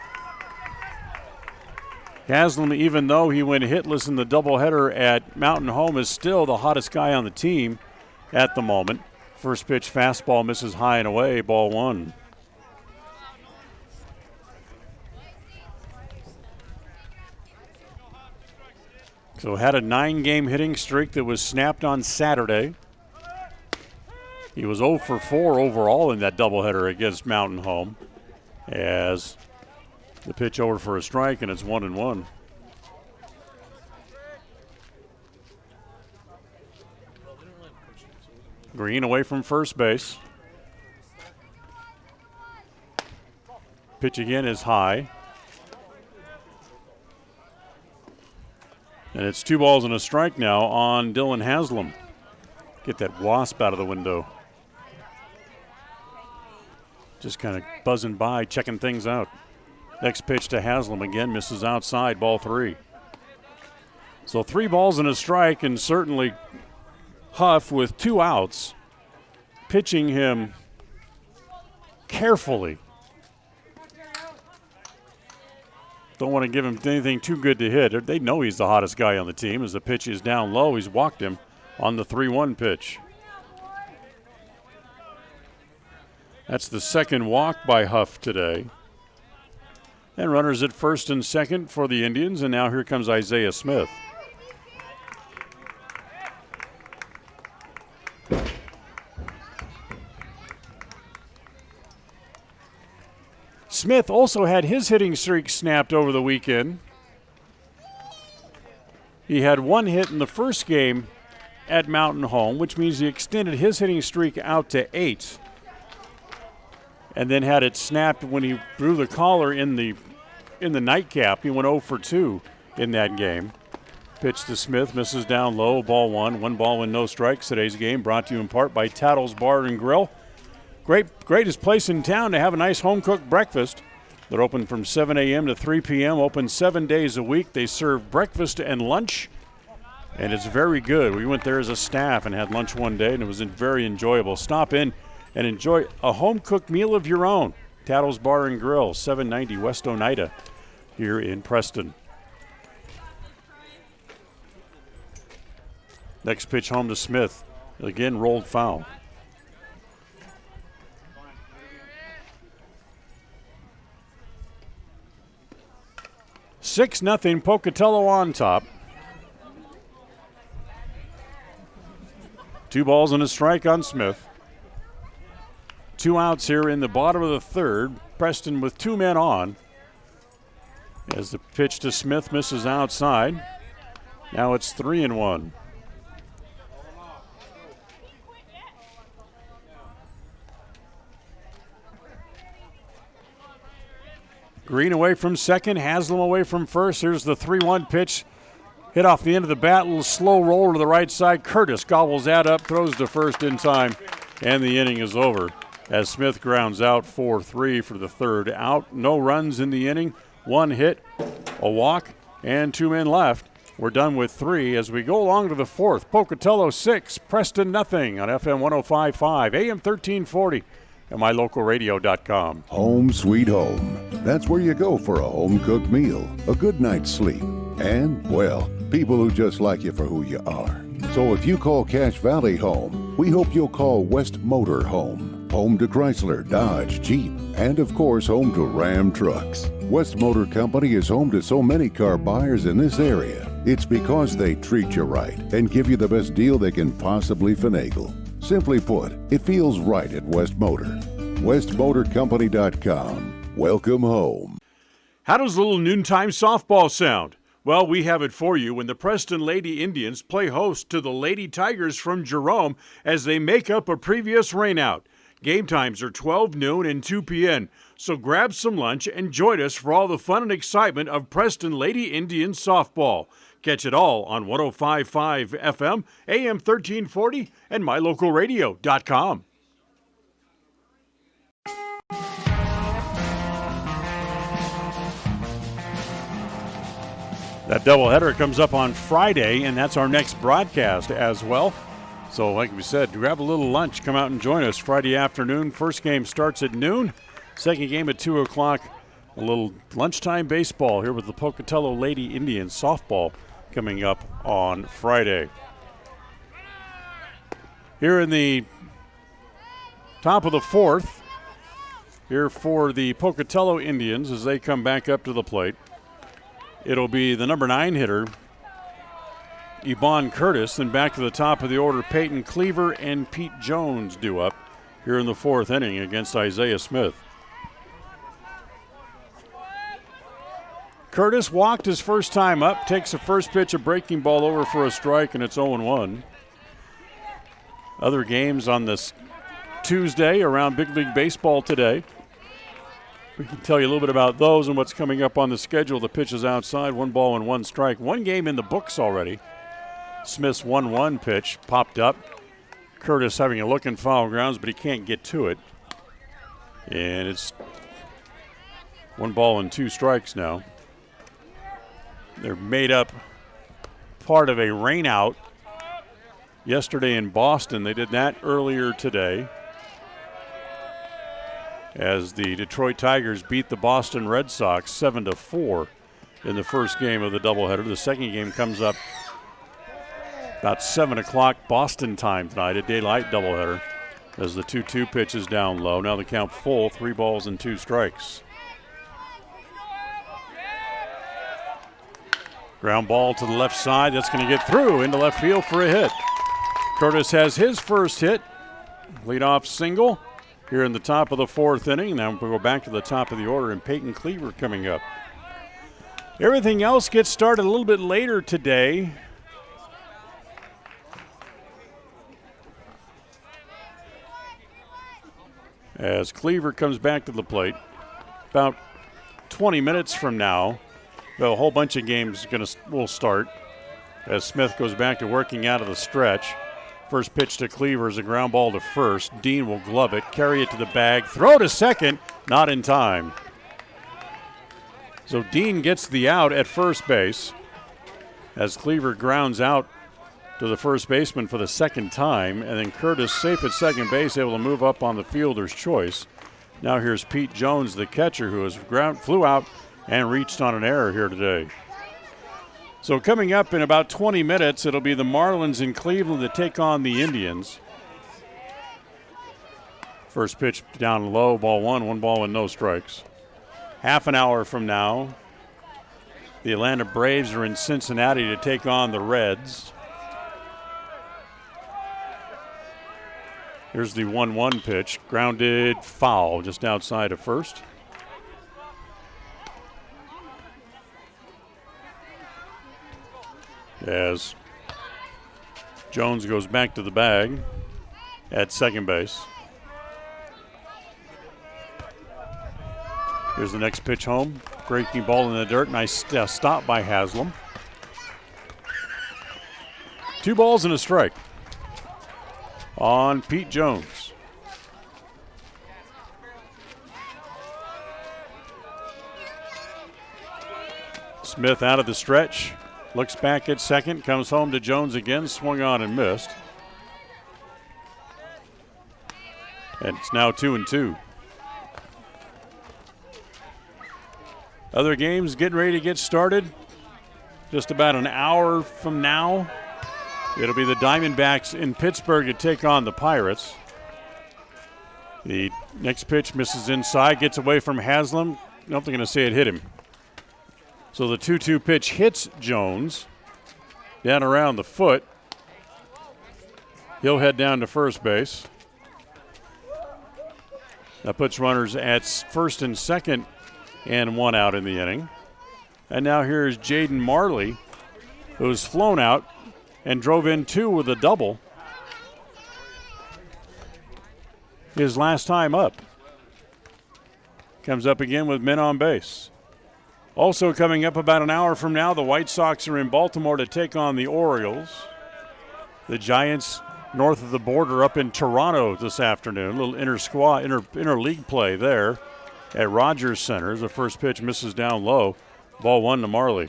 Haslam, even though he went hitless in the doubleheader at Mountain Home, is still the hottest guy on the team at the moment. First pitch fastball misses high and away, ball 1. So had a 9-game hitting streak that was snapped on Saturday. He was 0 for 4 overall in that doubleheader against Mountain Home. As the pitch over for a strike, and it's 1-1. Green away from first base. Pitch again is high. And it's 2 balls and a strike now on Dylan Haslam. Get that wasp out of the window. Just kind of buzzing by, checking things out. Next pitch to Haslam again, misses outside, ball 3. So 3 balls and a strike, and certainly Huff with 2 outs, pitching him carefully. Don't want to give him anything too good to hit. They know he's the hottest guy on the team. As the pitch is down low, he's walked him on the 3-1 pitch. That's the second walk by Huff today. And runners at first and second for the Indians, and now here comes Isaiah Smith. Smith also had his hitting streak snapped over the weekend. He had 1 hit in the first game at Mountain Home, which means he extended his hitting streak out to 8. And then had it snapped when he blew the collar in the nightcap. He went 0 for 2 in that game. Pitch to Smith, misses down low, ball 1. 1 ball and no strikes. Today's game brought to you in part by Tattles Bar and Grill. Greatest place in town to have a nice home-cooked breakfast. They're open from 7 a.m. to 3 p.m., open 7 days a week. They serve breakfast and lunch, and it's very good. We went there as a staff and had lunch one day, and it was very enjoyable. Stop in and enjoy a home-cooked meal of your own. Tattles Bar and Grill, 790 West Oneida here in Preston. Next pitch home to Smith. Again, rolled foul. 6-0 Pocatello on top. 2 balls and a strike on Smith. 2 outs here in the bottom of the third. Preston with 2 men on. As the pitch to Smith misses outside. Now it's 3-1. Green away from second, Haslam away from first. Here's the 3-1 pitch. Hit off the end of the bat, a little slow roll to the right side. Curtis gobbles that up, throws to first in time, and the inning is over as Smith grounds out 4-3 for the third out. No runs in the inning, 1 hit, a walk, and 2 men left. We're done with 3 as we go along to the fourth. Pocatello 6, Preston nothing on FM 105.5, AM 1340, and mylocalradio.com. Home sweet home. That's where you go for a home-cooked meal, a good night's sleep, and, well, people who just like you for who you are. So if you call Cache Valley home, we hope you'll call West Motor home. Home to Chrysler, Dodge, Jeep, and of course home to Ram trucks. West Motor Company is home to so many car buyers in this area. It's because they treat you right and give you the best deal they can possibly finagle. Simply put, it feels right at West Motor. WestMotorCompany.com. Welcome home. How does a little noontime softball sound? Well, we have it for you when the Preston Lady Indians play host to the Lady Tigers from Jerome as they make up a previous rainout. Game times are 12 noon and 2 p.m., so grab some lunch and join us for all the fun and excitement of Preston Lady Indians softball. Catch it all on 105.5 FM, AM 1340, and mylocalradio.com. That doubleheader comes up on Friday, and that's our next broadcast as well. So like we said, grab a little lunch, come out and join us Friday afternoon. First game starts at noon, second game at 2 o'clock. A little lunchtime baseball here with the Pocatello Lady Indians softball coming up on Friday. Here in the top of the fourth, here for the Pocatello Indians as they come back up to the plate. It'll be the number 9 hitter, Yvonne Curtis, then back to the top of the order, Peyton Cleaver and Pete Jones due up here in the fourth inning against Isaiah Smith. Curtis walked his first time up, takes the first pitch, a breaking ball over for a strike, and it's 0-1. Other games on this Tuesday around Big League Baseball today. We can tell you a little bit about those and what's coming up on the schedule. The pitch is outside, 1 ball and 1 strike. One game in the books already. Smith's 1-1 pitch popped up. Curtis having a look in foul grounds, but he can't get to it. And it's 1 ball and 2 strikes now. They're made up part of a rainout yesterday in Boston. They did that earlier today as the Detroit Tigers beat the Boston Red Sox 7-4 in the first game of the doubleheader. The second game comes up about 7 o'clock Boston time tonight, a daylight doubleheader, as the 2-2 pitch is down low. Now the count full, 3 balls and 2 strikes. Ground ball to the left side. That's going to get through into left field for a hit. Curtis has his first hit. Leadoff single here in the top of the fourth inning. Now we'll go back to the top of the order, and Peyton Cleaver coming up. Everything else gets started a little bit later today. As Cleaver comes back to the plate, about 20 minutes from now, a whole bunch of games will start as Smith goes back to working out of the stretch. First pitch to Cleaver is a ground ball to first. Dean will glove it, carry it to the bag, throw to second, not in time. So Dean gets the out at first base as Cleaver grounds out to the first baseman for the second time, and then Curtis safe at second base, able to move up on the fielder's choice. Now here's Pete Jones, the catcher, who flew out and reached on an error here today. So coming up in about 20 minutes, it'll be the Marlins in Cleveland that take on the Indians. First pitch down low, ball 1 ball and no strikes. Half an hour from now, the Atlanta Braves are in Cincinnati to take on the Reds. Here's the 1-1 pitch, grounded foul just outside of first. As Jones goes back to the bag at second base. Here's the next pitch home. Breaking ball in the dirt. Nice stop by Haslam. 2 balls and a strike on Pete Jones. Smith out of the stretch. Looks back at second. Comes home to Jones again. Swung on and missed. And it's now 2-2. Other games getting ready to get started. Just about an hour from now, it'll be the Diamondbacks in Pittsburgh to take on the Pirates. The next pitch misses inside, gets away from Haslam. Nope, they're going to say it hit him. So the 2-2 pitch hits Jones down around the foot. He'll head down to first base. That puts runners at first and second and 1 out in the inning. And now here's Jaden Marley, who's flown out and drove in 2 with a double his last time up. Comes up again with men on base. Also coming up about an hour from now, the White Sox are in Baltimore to take on the Orioles. The Giants north of the border up in Toronto this afternoon. A little inter-league play there at Rogers Center. The first pitch misses down low. Ball 1 to Marley.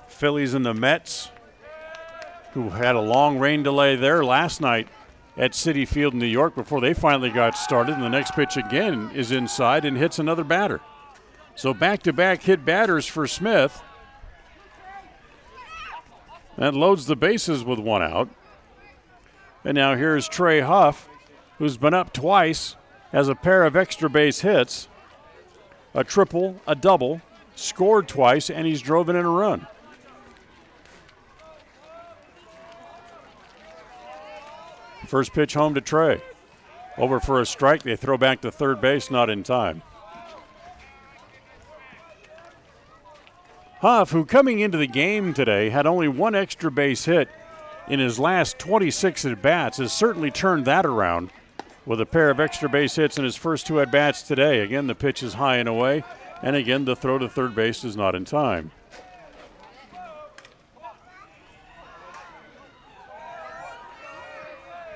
Phillies and the Mets, who had a long rain delay there last night at Citi Field in New York before they finally got started. And the next pitch again is inside and hits another batter. So back-to-back hit batters for Smith. That loads the bases with 1 out. And now here's Trey Huff, who's been up twice, has a pair of extra base hits, a triple, a double, scored twice, and he's driven in a run. First pitch home to Trey. Over for a strike. They throw back to third base, not in time. Huff, who coming into the game today had only 1 extra base hit in his last 26 at-bats, has certainly turned that around with a pair of extra base hits in his first 2 at-bats today. Again, the pitch is high and away, and again, the throw to third base is not in time.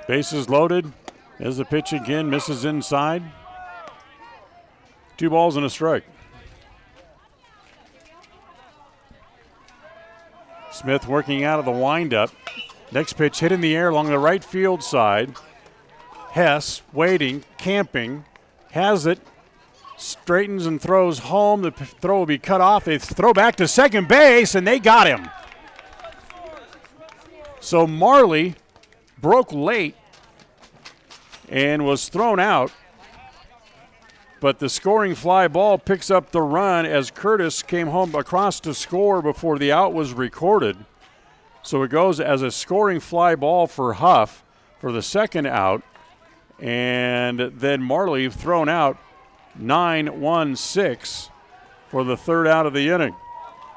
Bases loaded as the pitch again misses inside. 2 balls and a strike. Smith working out of the windup. Next pitch hit in the air along the right field side. Hess waiting, camping, has it, straightens and throws home. The throw will be cut off. They throw back to second base, and they got him. So Marley broke late and was thrown out. But the scoring fly ball picks up the run as Curtis came home across to score before the out was recorded. So it goes as a scoring fly ball for Huff for the second out. And then Marley thrown out 9-1-6 for the third out of the inning.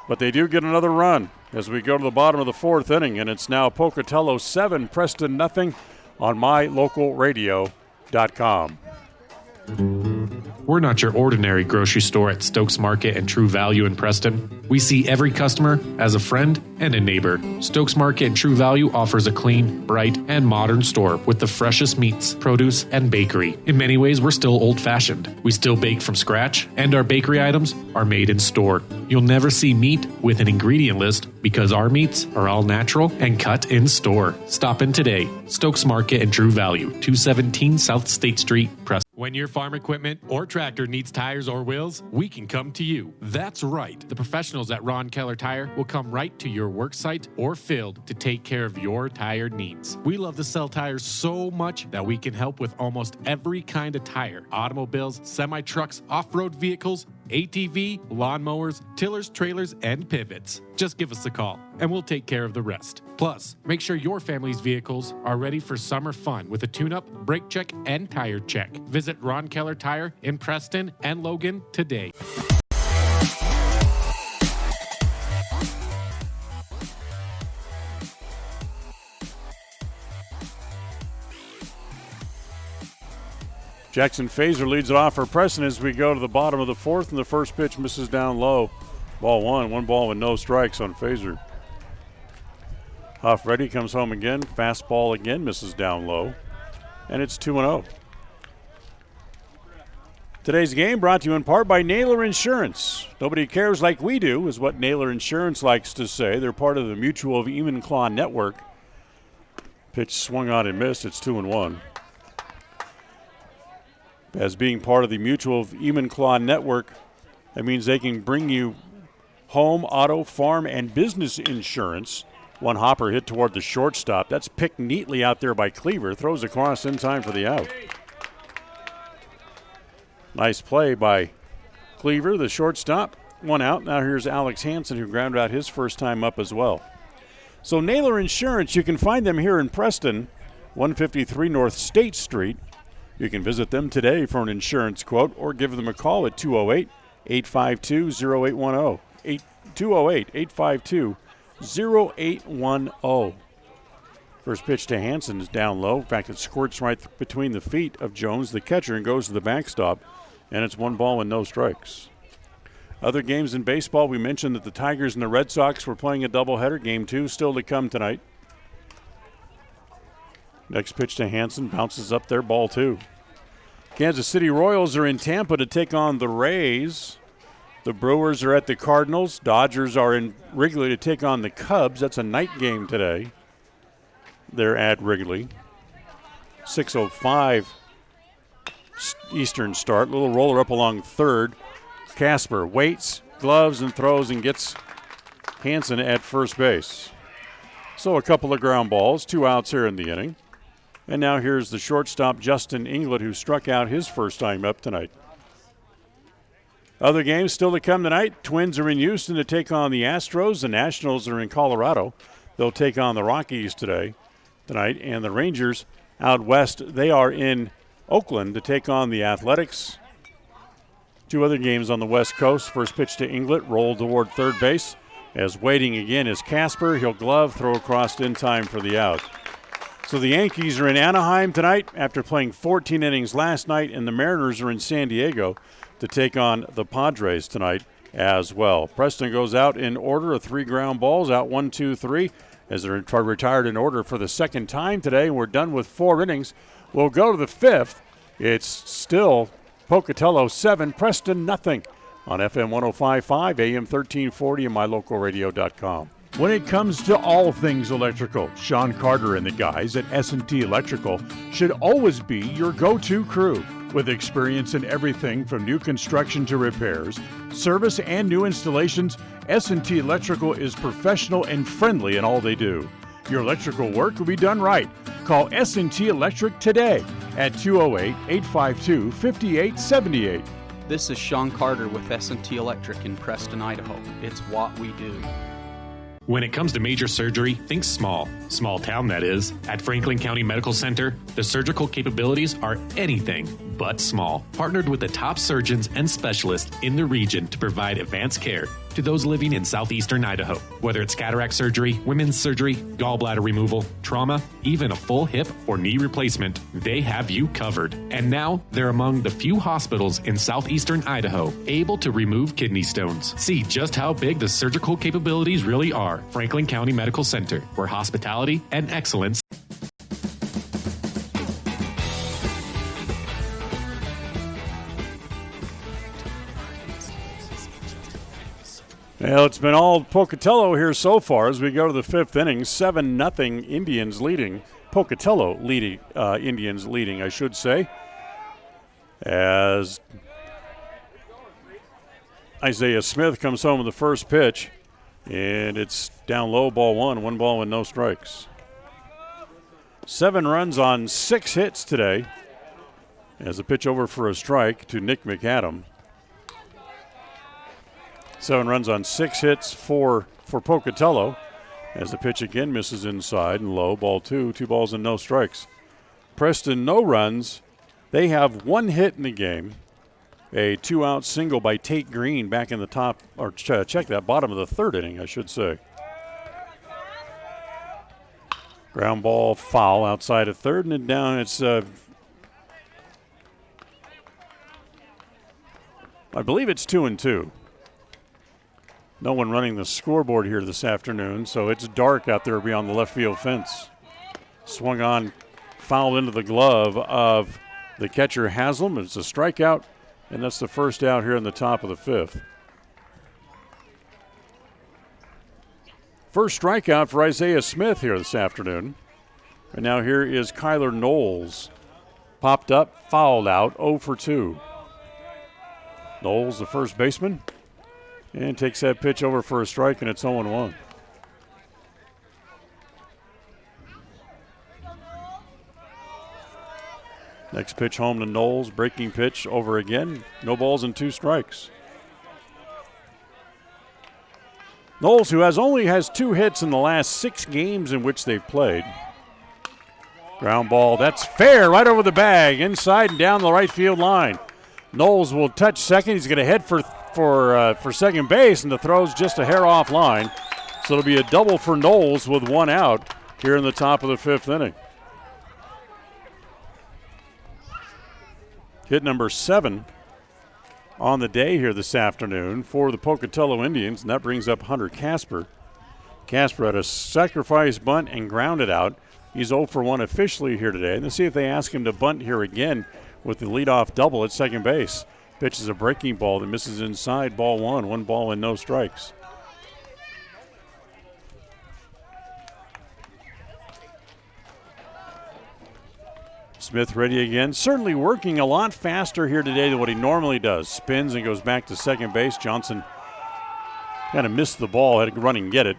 But they do get another run as we go to the bottom of the 4th inning. And it's now Pocatello 7, Preston nothing on mylocalradio.com. We're not your ordinary grocery store at Stokes Market and True Value in Preston. We see every customer as a friend and a neighbor. Stokes Market and True Value offers a clean, bright, and modern store with the freshest meats, produce, and bakery. In many ways, we're still old-fashioned. We still bake from scratch, and our bakery items are made in store. You'll never see meat with an ingredient list because our meats are all natural and cut in store. Stop in today. Stokes Market and True Value, 217 South State Street, Preston. When your farm equipment or tractor needs tires or wheels, we can come to you. That's right. The professionals at Ron Keller Tire will come right to your work site or field to take care of your tire needs. We love to sell tires so much that we can help with almost every kind of tire. Automobiles, semi-trucks, off-road vehicles, ATV, lawnmowers, tillers, trailers, and pivots. Just give us a call, and we'll take care of the rest. Plus, make sure your family's vehicles are ready for summer fun with a tune-up, brake check, and tire check. Visit Ron Keller Tire in Preston and Logan today. Jackson Fazer leads it off for Preston as we go to the bottom of the fourth, and the first pitch misses down low. Ball one ball with no strikes on Fazer. Huff ready, comes home again. Fastball again, misses down low. And it's 2-0. Today's game brought to you in part by Naylor Insurance. Nobody cares like we do is what Naylor Insurance likes to say. They're part of the Mutual of Enumclaw Network. Pitch swung on and missed. It's 2-1. As being part of the Mutual of Enumclaw Network, that means they can bring you home, auto, farm, and business insurance. One hopper hit toward the shortstop. That's picked neatly out there by Cleaver. Throws across in time for the out. Nice play by Cleaver, the shortstop. One out. Now here's Alex Hansen, who grounded out his first time up as well. So Naylor Insurance, you can find them here in Preston, 153 North State Street. You can visit them today for an insurance quote or give them a call at 208-852-0810. 208-852-0810. First pitch to Hansen is down low. In fact, it squirts right between the feet of Jones, the catcher, and goes to the backstop. And it's 1 ball and no strikes. Other games in baseball, we mentioned that the Tigers and the Red Sox were playing a doubleheader. Game 2 still to come tonight. Next pitch to Hansen, bounces up there, ball 2. Kansas City Royals are in Tampa to take on the Rays. The Brewers are at the Cardinals. Dodgers are in Wrigley to take on the Cubs. That's a night game today. They're at Wrigley. 6:05 Eastern start. Little roller up along third. Casper waits, gloves, and throws and gets Hansen at first base. So a couple of ground balls, 2 outs here in the inning. And now here's the shortstop, Justin Inglet, who struck out his first time up tonight. Other games still to come tonight. Twins are in Houston to take on the Astros. The Nationals are in Colorado. They'll take on the Rockies tonight. And the Rangers out west, they are in Oakland to take on the Athletics. 2 other games on the West Coast. First pitch to Inglet, rolled toward third base. As waiting again is Casper. He'll glove, throw across in time for the out. So the Yankees are in Anaheim tonight after playing 14 innings last night, and the Mariners are in San Diego to take on the Padres tonight as well. Preston goes out in order of 3 ground balls, out 1, 2, 3, as they're retired in order for the second time today. We're done with 4 innings. We'll go to the 5th. It's still Pocatello 7, Preston nothing on FM 105.5, AM 1340, and mylocalradio.com. When it comes to all things electrical, Sean Carter and the guys at S&T Electrical should always be your go-to crew. With experience in everything from new construction to repairs, service, and new installations, S&T Electrical is professional and friendly in all they do. Your electrical work will be done right. Call S&T Electric today at 208-852-5878. This is Sean Carter with S&T Electric in Preston, Idaho. It's what we do. When it comes to major surgery, think small. Small town, that is. At Franklin County Medical Center, the surgical capabilities are anything but small. Partnered with the top surgeons and specialists in the region to provide advanced care to those living in southeastern Idaho. Whether it's cataract surgery, women's surgery, gallbladder removal, trauma, even a full hip or knee replacement, they have you covered. And now, they're among the few hospitals in southeastern Idaho able to remove kidney stones. See just how big the surgical capabilities really are. Franklin County Medical Center, where hospitality and excellence. Well, it's been all Pocatello here so far as we go to the 5th inning. 7-0 Indians leading. Pocatello leading, Indians leading, I should say. As Isaiah Smith comes home with the first pitch. And it's down low, ball 1 ball with no strikes. 7 runs on 6 hits today. As a pitch over for a strike to Nick McAdam. 7 runs on 6 hits for Pocatello. As the pitch again misses inside and low, ball 2 balls and no strikes. Preston, no runs. They have 1 hit in the game. A 2-out single by Tate Green back in the top, or check that, bottom of the 3rd inning, I should say. Ground ball foul outside of 3rd, and then down it's I believe it's 2-2. No one running the scoreboard here this afternoon, so it's dark out there beyond the left field fence. Swung on, fouled into the glove of the catcher Haslam. It's a strikeout, and that's the first out here in the top of the fifth. First strikeout for Isaiah Smith here this afternoon. And now here is Kyler Knowles. Popped up, fouled out, 0 for 2. Knowles, the first baseman, and takes that pitch over for a strike, and it's 0-1. Next pitch home to Knowles, breaking pitch over again. No balls and 2 strikes. Knowles, who only has 2 hits in the last 6 games in which they've played. Ground ball, that's fair, right over the bag, inside and down the right field line. Knowles will touch second. He's going to head for second base, and the throw's just a hair off line. So it'll be a double for Knowles with 1 out here in the top of the 5th inning. Hit number 7 on the day here this afternoon for the Pocatello Indians, and that brings up Hunter Casper. Casper had a sacrifice bunt and grounded out. He's 0 for 1 officially here today. And let's see if they ask him to bunt here again with the leadoff double at second base. Pitches a breaking ball that misses inside, ball 1. 1 ball and no strikes. Smith ready again. Certainly working a lot faster here today than what he normally does. Spins and goes back to second base. Johnson kind of missed the ball, had to run and get it.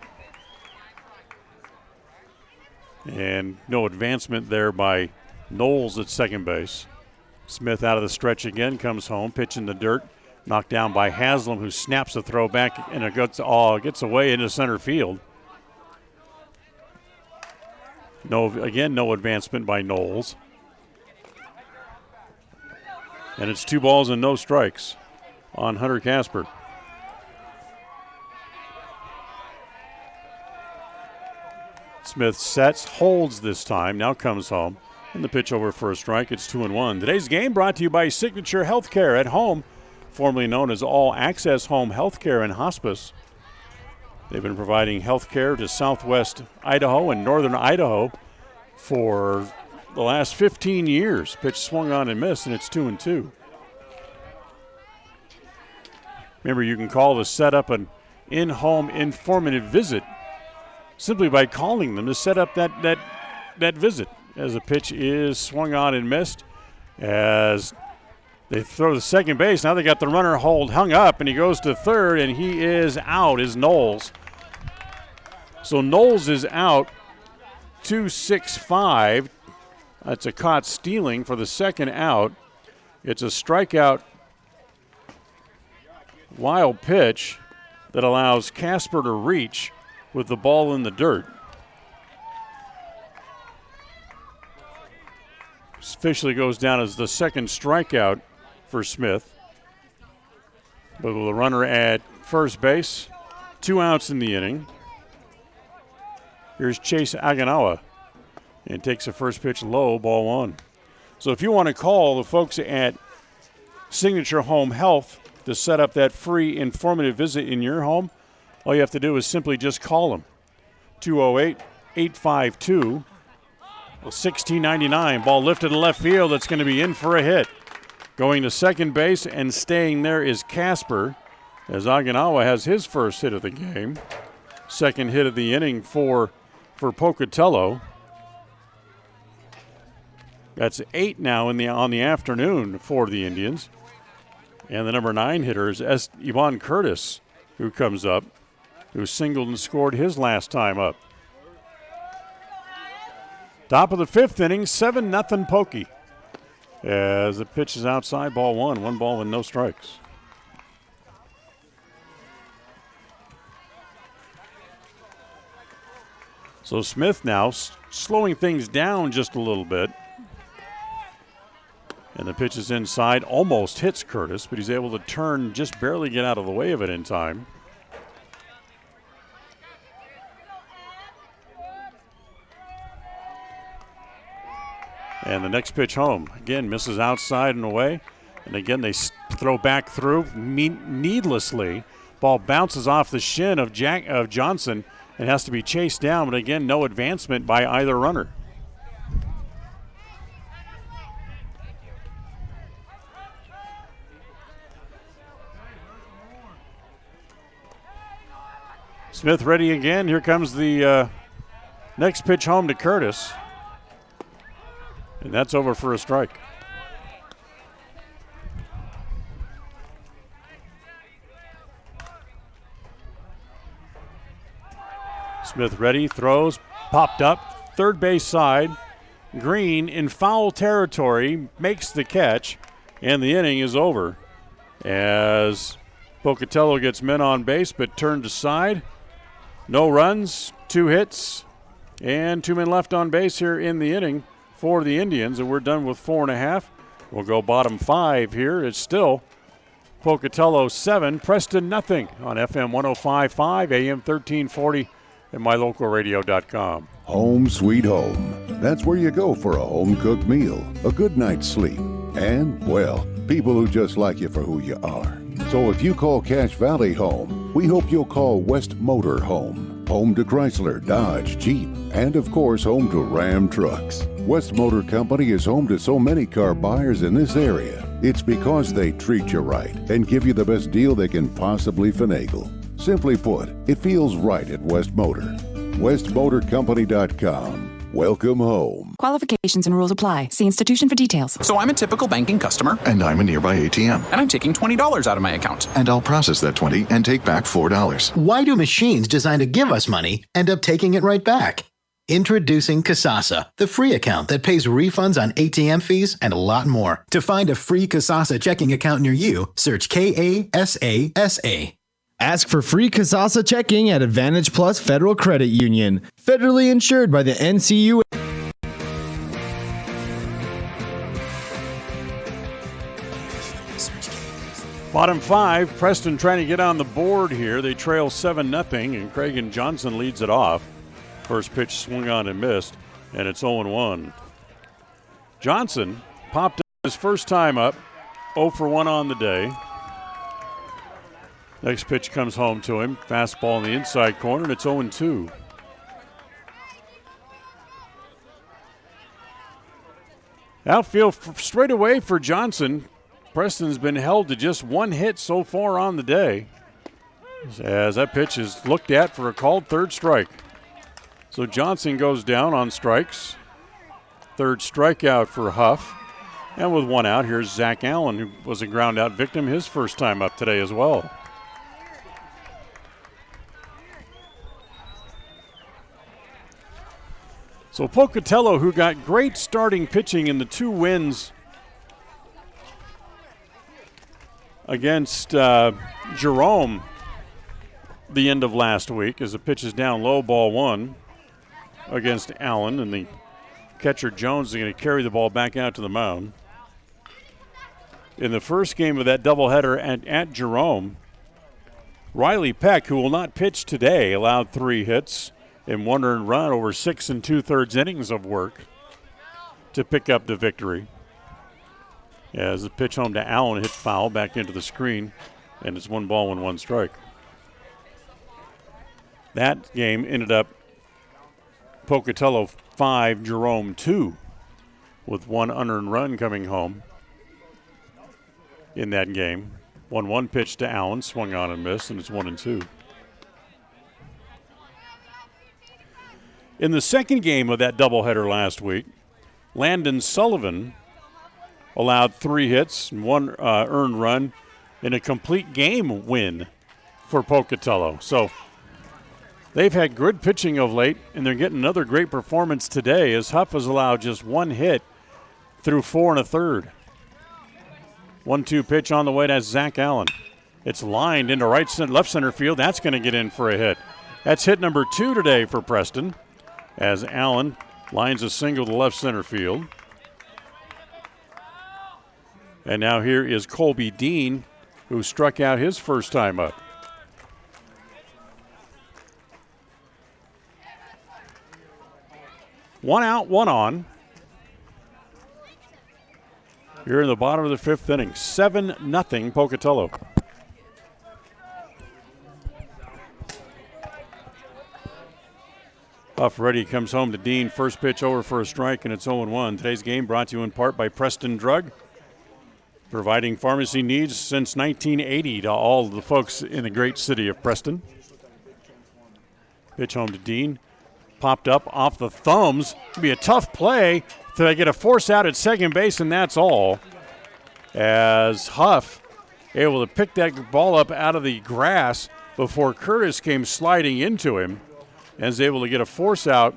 And no advancement there by Knowles at second base. Smith out of the stretch again, comes home, pitch in the dirt, knocked down by Haslam, who snaps a throw back, and it gets away into center field. No advancement by Knowles. And it's 2 balls and no strikes on Hunter Casper. Smith sets, holds this time, now comes home. And the pitch over for a strike. It's 2-1. Today's game brought to you by Signature Healthcare at Home, formerly known as All Access Home Healthcare and Hospice. They've been providing health care to southwest Idaho and northern Idaho for the last 15 years. Pitch swung on and missed, and it's 2-2. Remember, you can call to set up an in-home informative visit simply by calling them to set up that visit. As the pitch is swung on and missed, as they throw the second base. Now they got the runner hung up, and he goes to third, and he is out, is Knowles. So Knowles is out, 2-6-5. That's a caught stealing for the second out. It's a strikeout wild pitch that allows Casper to reach with the ball in the dirt. Officially goes down as the second strikeout for Smith. But with a runner at first base, 2 outs in the inning. Here's Chase Aganawa, and takes a first pitch low, ball 1. So if you want to call the folks at Signature Home Health to set up that free informative visit in your home, all you have to do is simply just call them. 208-852. 1699, ball lifted to left field. That's going to be in for a hit. Going to second base and staying there is Casper, as Aganawa has his first hit of the game. Second hit of the inning for Pocatello. That's 8 now on the afternoon for the Indians. And the number 9 hitter is Yvonne Curtis, who comes up, who singled and scored his last time up. Top of the 5th inning, 7-0 Pokey. As the pitch is outside, ball 1. 1 ball and no strikes. So Smith now slowing things down just a little bit. And the pitch is inside, almost hits Curtis, but he's able to turn, just barely get out of the way of it in time. And the next pitch home, again, misses outside and away. And again, they throw back through needlessly. Ball bounces off the shin of Johnson and has to be chased down, but again, no advancement by either runner. Smith ready again. Here comes the next pitch home to Curtis. And that's over for a strike. Smith ready, throws, popped up, third base side. Green in foul territory makes the catch, and the inning is over as Pocatello gets men on base but turned aside. No runs, 2 hits, and 2 men left on base here in the inning for the Indians, and we're done with 4.5. We'll go bottom 5 here. It's still Pocatello 7, Preston nothing on FM 105.5, AM 1340, and mylocalradio.com. Home sweet home. That's where you go for a home-cooked meal, a good night's sleep, and, well, people who just like you for who you are. So if you call Cache Valley home, we hope you'll call West Motor home. Home to Chrysler, Dodge, Jeep, and of course home to Ram trucks. West Motor Company is home to so many car buyers in this area. It's because they treat you right and give you the best deal they can possibly finagle. Simply put, it feels right at West Motor. WestMotorCompany.com. Welcome home. Qualifications and rules apply. See institution for details. So I'm a typical banking customer. And I'm a nearby ATM. And I'm taking $20 out of my account. And I'll process that 20 and take back $4. Why do machines designed to give us money end up taking it right back? Introducing Kasasa, the free account that pays refunds on ATM fees and a lot more. To find a free Kasasa checking account near you, search Kasasa. Ask for free Kasasa checking at Advantage Plus Federal Credit Union. Federally insured by the NCUA. Bottom 5, Preston trying to get on the board here. They trail 7-0, and Craig Johnson leads it off. First pitch swung on and missed, and it's 0-1. Johnson popped up his first time up, 0 for 1 on the day. Next pitch comes home to him. Fastball in the inside corner, and it's 0-2. Outfield straight away for Johnson. Preston's been held to just 1 hit so far on the day, as that pitch is looked at for a called third strike. So Johnson goes down on strikes. Third strikeout for Huff. And with 1 out, here's Zach Allen, who was a ground out victim his first time up today as well. So Pocatello, who got great starting pitching in the 2 wins against Jerome the end of last week, as the pitch is down low, ball 1 against Allen, and the catcher Jones is going to carry the ball back out to the mound. In the first game of that doubleheader at Jerome, Riley Peck, who will not pitch today, allowed 3 hits and 1 earned run over 6 2/3 innings of work to pick up the victory. As the pitch home to Allen hit foul back into the screen, and it's 1 ball and 1 strike. That game ended up Pocatello 5, Jerome 2, with 1 unearned run coming home in that game. 1-1 pitch to Allen, swung on and missed, and it's 1-2. In the second game of that doubleheader last week, Landon Sullivan allowed 3 hits and 1 earned run in a complete game win for Pocatello. So they've had good pitching of late, and they're getting another great performance today as Huff has allowed just 1 hit through 4 1/3. 1-2 pitch on the way. That's Zach Allen. It's lined into left center field. That's going to get in for a hit. That's hit number 2 today for Preston, as Allen lines a single to left center field. And now here is Colby Dean, who struck out his first time up. One out, 1 on. Here in the bottom of the fifth inning, 7-0 Pocatello. Huff ready, comes home to Dean. First pitch over for a strike, and it's 0-1. Today's game brought to you in part by Preston Drug, providing pharmacy needs since 1980 to all the folks in the great city of Preston. Pitch home to Dean. Popped up off the thumbs. It'll be a tough play. So they get a force out at second base, and that's all. As Huff able to pick that ball up out of the grass before Curtis came sliding into him, and is able to get a force out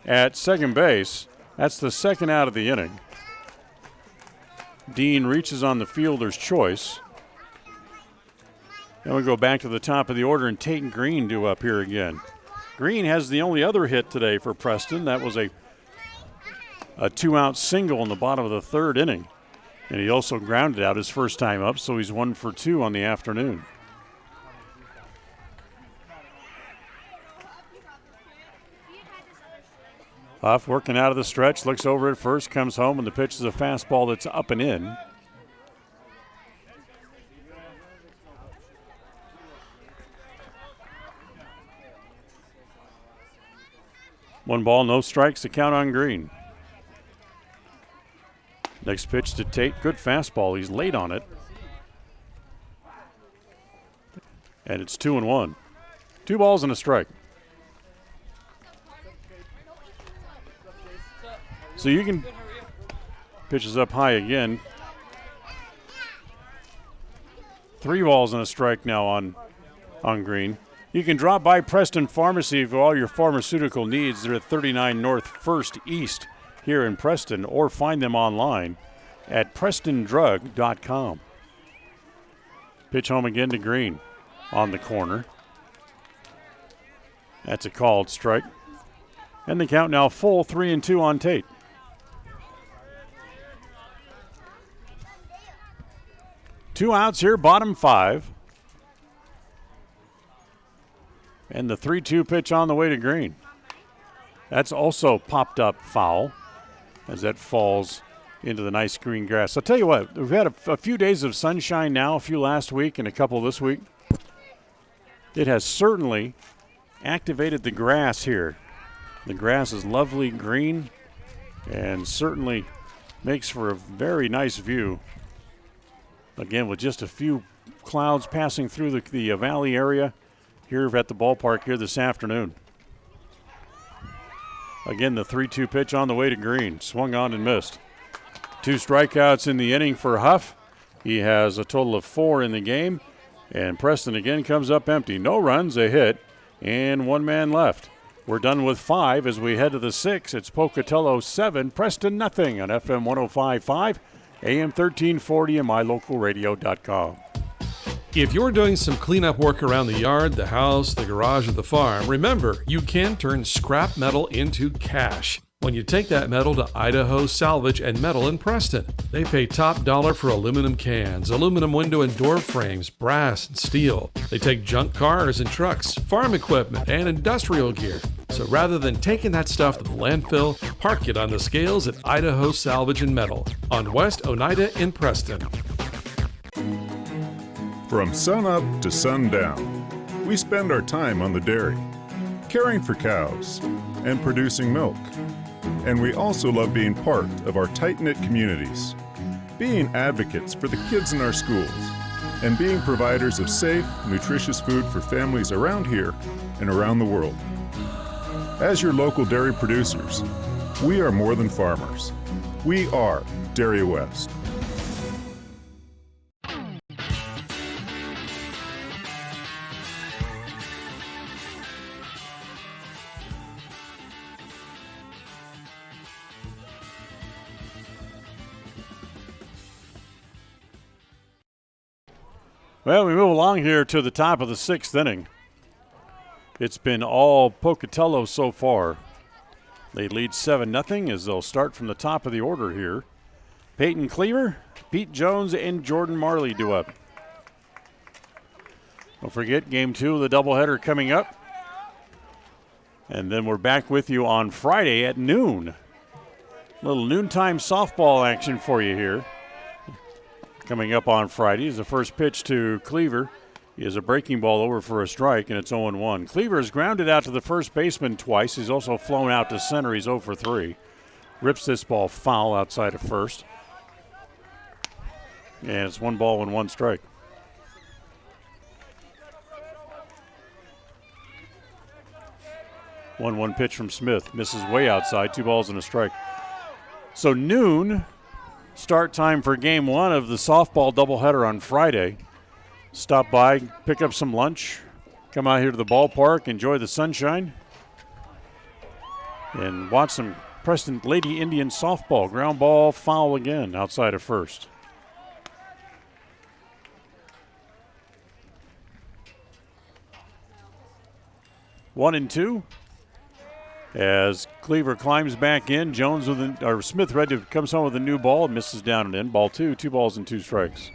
at second base. That's the second out of the inning. Dean reaches on the fielder's choice. Then we go back to the top of the order, and Tate and Green due up here again. Green has the only other hit today for Preston. That was a two-out single in the bottom of the third inning. And he also grounded out his first time up, so he's 1 for 2 on the afternoon. Huff working out of the stretch, looks over at first, comes home, and the pitch is a fastball that's up and in. One ball, no strikes, the count on Green. Next pitch to Tate, good fastball, he's late on it. And it's 2-1. 2 balls and a strike. So you can, pitches up high again. 3 balls and a strike now on Green. You can drop by Preston Pharmacy for all your pharmaceutical needs. They're at 39 North 1st East here in Preston, or find them online at prestondrug.com. Pitch home again to Green on the corner. That's a called strike. And the count now full, 3-2 on Tate. Two outs here, bottom 5. And the 3-2 pitch on the way to Green. That's also popped up foul as that falls into the nice green grass. I'll tell you what, we've had a few days of sunshine now, a few last week and a couple this week. It has certainly activated the grass here. The grass is lovely green and certainly makes for a very nice view. Again, with just a few clouds passing through the valley area here at the ballpark here this afternoon. Again, the 3-2 pitch on the way to Green. Swung on and missed. 2 strikeouts in the inning for Huff. He has a total of 4 in the game. And Preston again comes up empty. No runs, a hit, and 1 man left. We're done with 5 as we head to the 6. It's Pocatello 7, Preston nothing on FM 105.5, AM 1340, and mylocalradio.com. If you're doing some cleanup work around the yard, the house, the garage, or the farm, remember, you can turn scrap metal into cash when you take that metal to Idaho Salvage and Metal in Preston. They pay top dollar for aluminum cans, aluminum window and door frames, brass and steel. They take junk cars and trucks, farm equipment, and industrial gear. So rather than taking that stuff to the landfill, park it on the scales at Idaho Salvage and Metal on West Oneida in Preston. From sunup to sundown, we spend our time on the dairy, caring for cows and producing milk. And we also love being part of our tight-knit communities, being advocates for the kids in our schools, and being providers of safe, nutritious food for families around here and around the world. As your local dairy producers, we are more than farmers. We are Dairy West. Well, we move along here to the top of the 6th inning. It's been all Pocatello so far. They lead 7-0 as they'll start from the top of the order here. Peyton Cleaver, Pete Jones, and Jordan Marley due up. Don't forget, Game 2 of the doubleheader coming up. And then we're back with you on Friday at noon. Little noontime softball action for you here Coming up on Friday is the first pitch to Cleaver. He has a breaking ball over for a strike, and it's 0-1. Cleaver has grounded out to the first baseman twice. He's also flown out to center. He's 0 for 3. Rips this ball foul outside of first. And it's 1 ball and 1 strike. One pitch from Smith. Misses way outside. 2 balls and a strike. So noon, start time for game 1 of the softball doubleheader on Friday. Stop by, pick up some lunch, come out here to the ballpark, enjoy the sunshine, and watch some Preston Lady Indian softball. Ground ball, foul again outside of first. One and 2. As Cleaver climbs back in, Smith ready to comes home with a new ball, misses down and in. Ball 2, 2 balls and 2 strikes.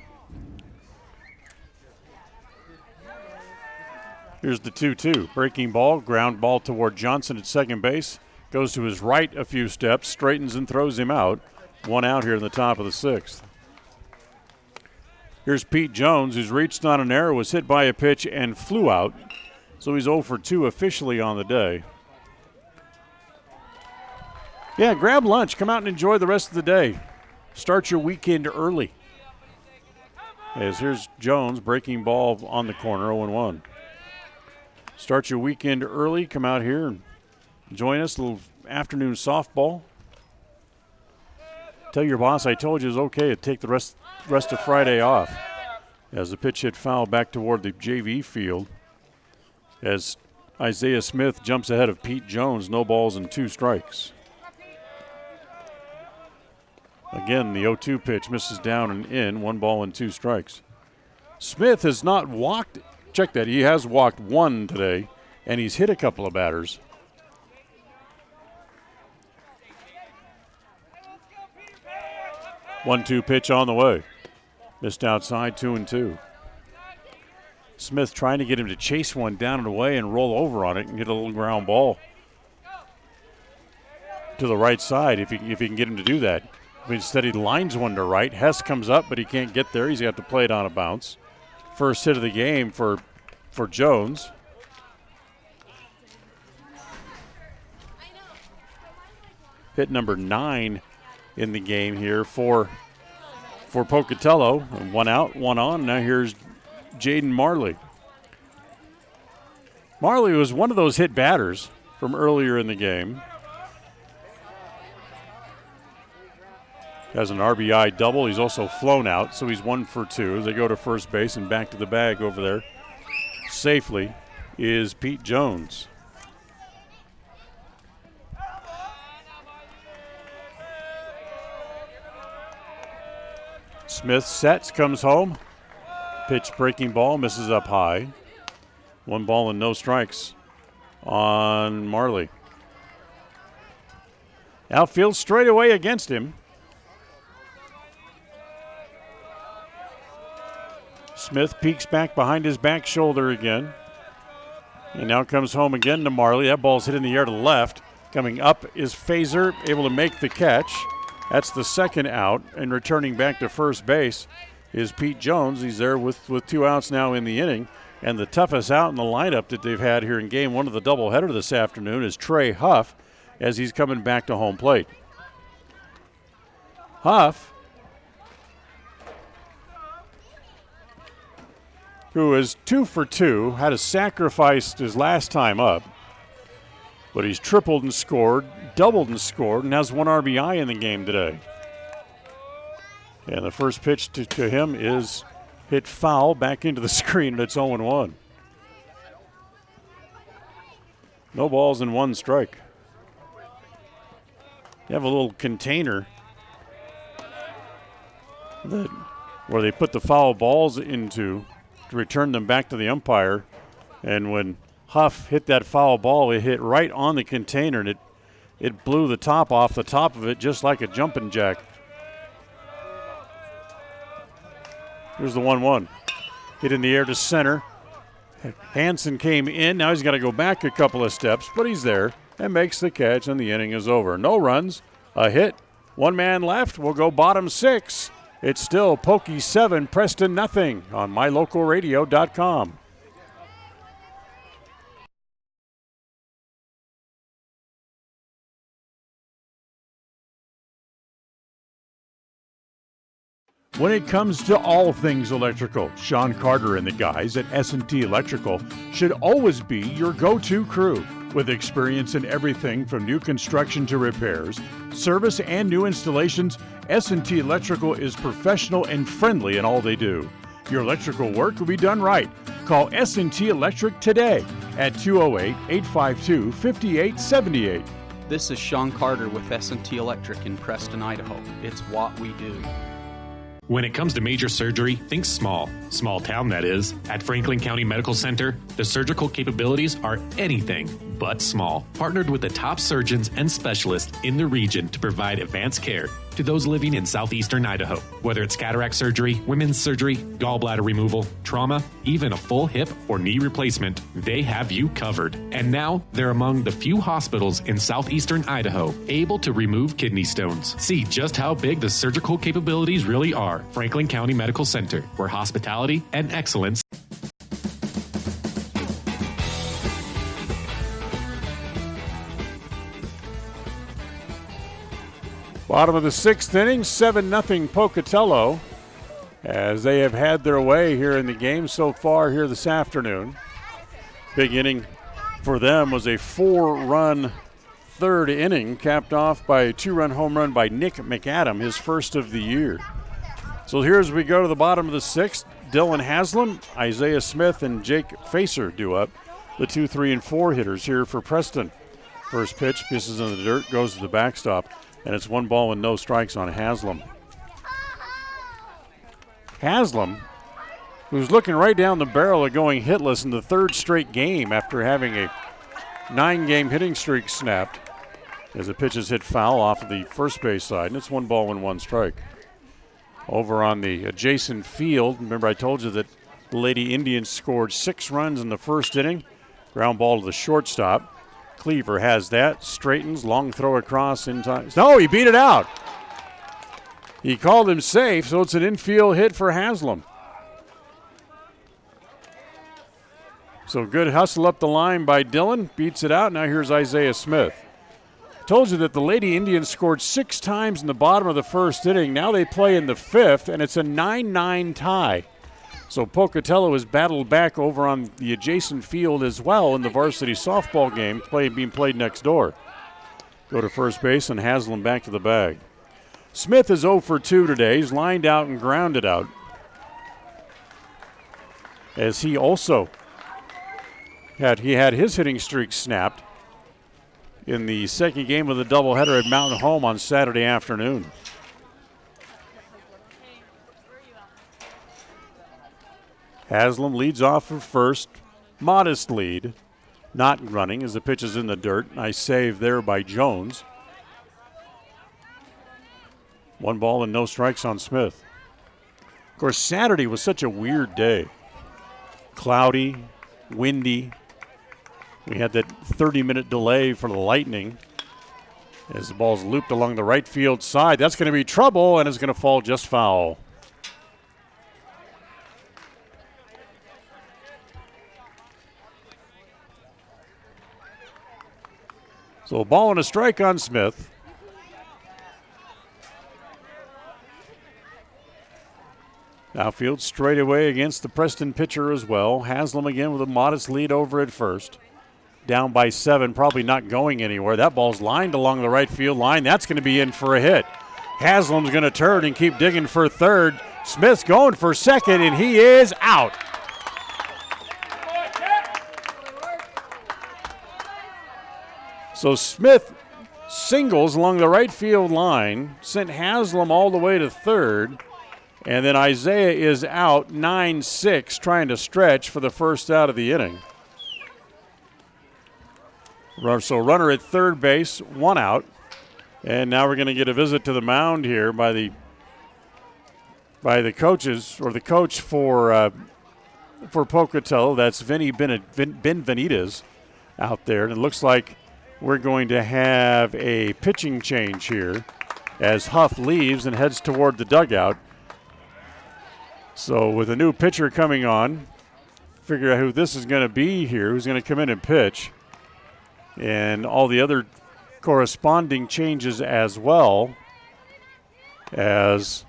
Here's the 2-2. Breaking ball, ground ball toward Johnson at second base. Goes to his right a few steps, straightens and throws him out. 1 out here in the top of the 6th. Here's Pete Jones, who's reached on an error, was hit by a pitch and flew out. So he's 0 for 2 officially on the day. Yeah, grab lunch. Come out and enjoy the rest of the day. Start your weekend early. As here's Jones, breaking ball on the corner, 0-1. Start your weekend early. Come out here and join us. A little afternoon softball. Tell your boss I told you it was okay to take the rest of Friday off. As the pitch hit foul back toward the JV field. As Isaiah Smith jumps ahead of Pete Jones, no balls and 2 strikes. Again, the 0-2 pitch misses down and in, 1 ball and 2 strikes. Smith has not walked, check that, he has walked 1 today, and he's hit a couple of batters. One-two pitch on the way. Missed outside, 2-2. Smith trying to get him to chase one down and away and roll over on it and get a little ground ball to the right side if he can get him to do that. But instead he lines one to right. Hess comes up, but he can't get there. He's got to play it on a bounce. First hit of the game for Jones. Hit number 9 in the game here for Pocatello. 1 out, 1 on. Now here's Jaden Marley. Marley was one of those hit batters from earlier in the game. Has an RBI double. He's also flown out, so he's 1 for 2 as they go to first base and back to the bag over there. Safely is Pete Jones. Smith sets, comes home. Pitch breaking ball, misses up high. 1 ball and no strikes on Marley. Outfield straight away against him. Smith peeks back behind his back shoulder again. And now comes home again to Marley. That ball's hit in the air to left. Coming up is Fazer, able to make the catch. That's the second out. And returning back to first base is Pete Jones. He's there with 2 outs now in the inning. And the toughest out in the lineup that they've had here in game 1 of the doubleheader this afternoon is Trey Huff as he's coming back to home plate. Huff, who is 2 for 2, had a sacrifice his last time up, but he's tripled and scored, doubled and scored, and has 1 RBI in the game today. And the first pitch to him is hit foul back into the screen, and it's 0-1. No balls and 1 strike. You have a little container where they put the foul balls into to return them back to the umpire. And when Huff hit that foul ball, it hit right on the container, and it blew the top off the top of it just like a jumping jack. Here's the 1-1. Hit in the air to center. Hansen came in. Now he's got to go back a couple of steps, but he's there and makes the catch, and the inning is over. No runs, a hit, 1 man left. We'll go bottom 6 It's still Pokey 7, Preston nothing on mylocalradio.com. When it comes to all things electrical, Sean Carter and the guys at S&T Electrical should always be your go-to crew. With experience in everything from new construction to repairs, service, and new installations, S&T Electrical is professional and friendly in all they do. Your electrical work will be done right. Call S&T Electric today at 208-852-5878. This is Sean Carter with S&T Electric in Preston, Idaho. It's what we do. When it comes to major surgery, think small. Small town, that is. At Franklin County Medical Center, the surgical capabilities are anything but small. Partnered with the top surgeons and specialists in the region to provide advanced care to those living in southeastern Idaho. Whether it's cataract surgery, women's surgery, gallbladder removal, trauma, even a full hip or knee replacement, they have you covered. And now, they're among the few hospitals in southeastern Idaho able to remove kidney stones. See just how big the surgical capabilities really are. Franklin County Medical Center, where hospitality and excellence. Bottom of the sixth inning, 7-0 Pocatello, as they have had their way here in the game so far here this afternoon. Big inning for them was a 4-run third inning, capped off by a 2-run home run by Nick McAdam, his first of the year. So here as we go to the bottom of the sixth, Dylan Haslam, Isaiah Smith, and Jake Facer do up. The 2, 3, and 4 hitters here for Preston. First pitch, pisses in the dirt, goes to the backstop. And it's 1 ball and no strikes on Haslam. Haslam, who's looking right down the barrel of going hitless in the third straight game after having a 9-game hitting streak snapped, as the pitch is hit foul off of the first base side, and it's 1 ball and 1 strike. Over on the adjacent field, remember I told you that the Lady Indians scored 6 runs in the first inning. Ground ball to the shortstop. Cleaver has that, straightens, long throw across in time. No, he beat it out. He called him safe, so it's an infield hit for Haslam. So good hustle up the line by Dylan, beats it out. Now here's Isaiah Smith. Told you that the Lady Indians scored 6 times in the bottom of the first inning. Now they play in the 5th, and it's a 9-9 tie. So Pocatello has battled back over on the adjacent field as well in the varsity softball game being played next door. Go to first base and Haslam back to the bag. Smith is 0 for 2 today. He's lined out and grounded out. As he also had his hitting streak snapped in the second game of the doubleheader at Mountain Home on Saturday afternoon. Haslam leads off for first. Modest lead. Not running as the pitch is in the dirt. Nice save there by Jones. 1 ball and no strikes on Smith. Of course, Saturday was such a weird day. Cloudy, windy. We had that 30-minute delay for the Lightning as the ball's looped along the right field side. That's going to be trouble, and it's going to fall just foul. So a ball and a strike on Smith. Outfield straight away against the Preston pitcher as well. Haslam again with a modest lead over at first. Down by 7, probably not going anywhere. That ball's lined along the right field line. That's going to be in for a hit. Haslam's going to turn and keep digging for third. Smith's going for second, and he is out. So Smith singles along the right field line, sent Haslam all the way to third, and then Isaiah is out 9-6 trying to stretch for the first out of the inning. So runner at third base, 1 out, and now we're going to get a visit to the mound here by the coaches, or the coach for Pocatello. That's Vinny Benvenides out there, and it looks like we're going to have a pitching change here as Huff leaves and heads toward the dugout. So with a new pitcher coming on, figure out who this is going to be here, who's going to come in and pitch. And all the other corresponding changes as well, as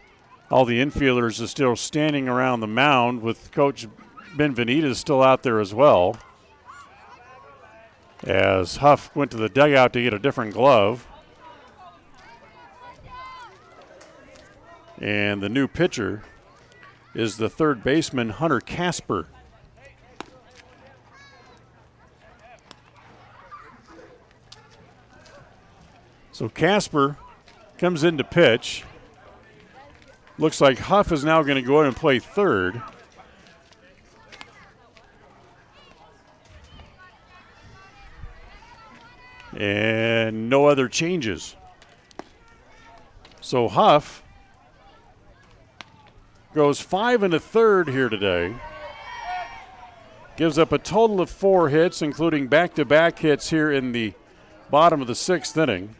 all the infielders are still standing around the mound with Coach Benvenita still out there as well. As Huff went to the dugout to get a different glove. And the new pitcher is the third baseman, Hunter Casper. So Casper comes in to pitch. Looks like Huff is now going to go in and play third. And no other changes. So Huff goes 5 1/3 here today. Gives up a total of 4 hits, including back-to-back hits here in the bottom of the 6th inning.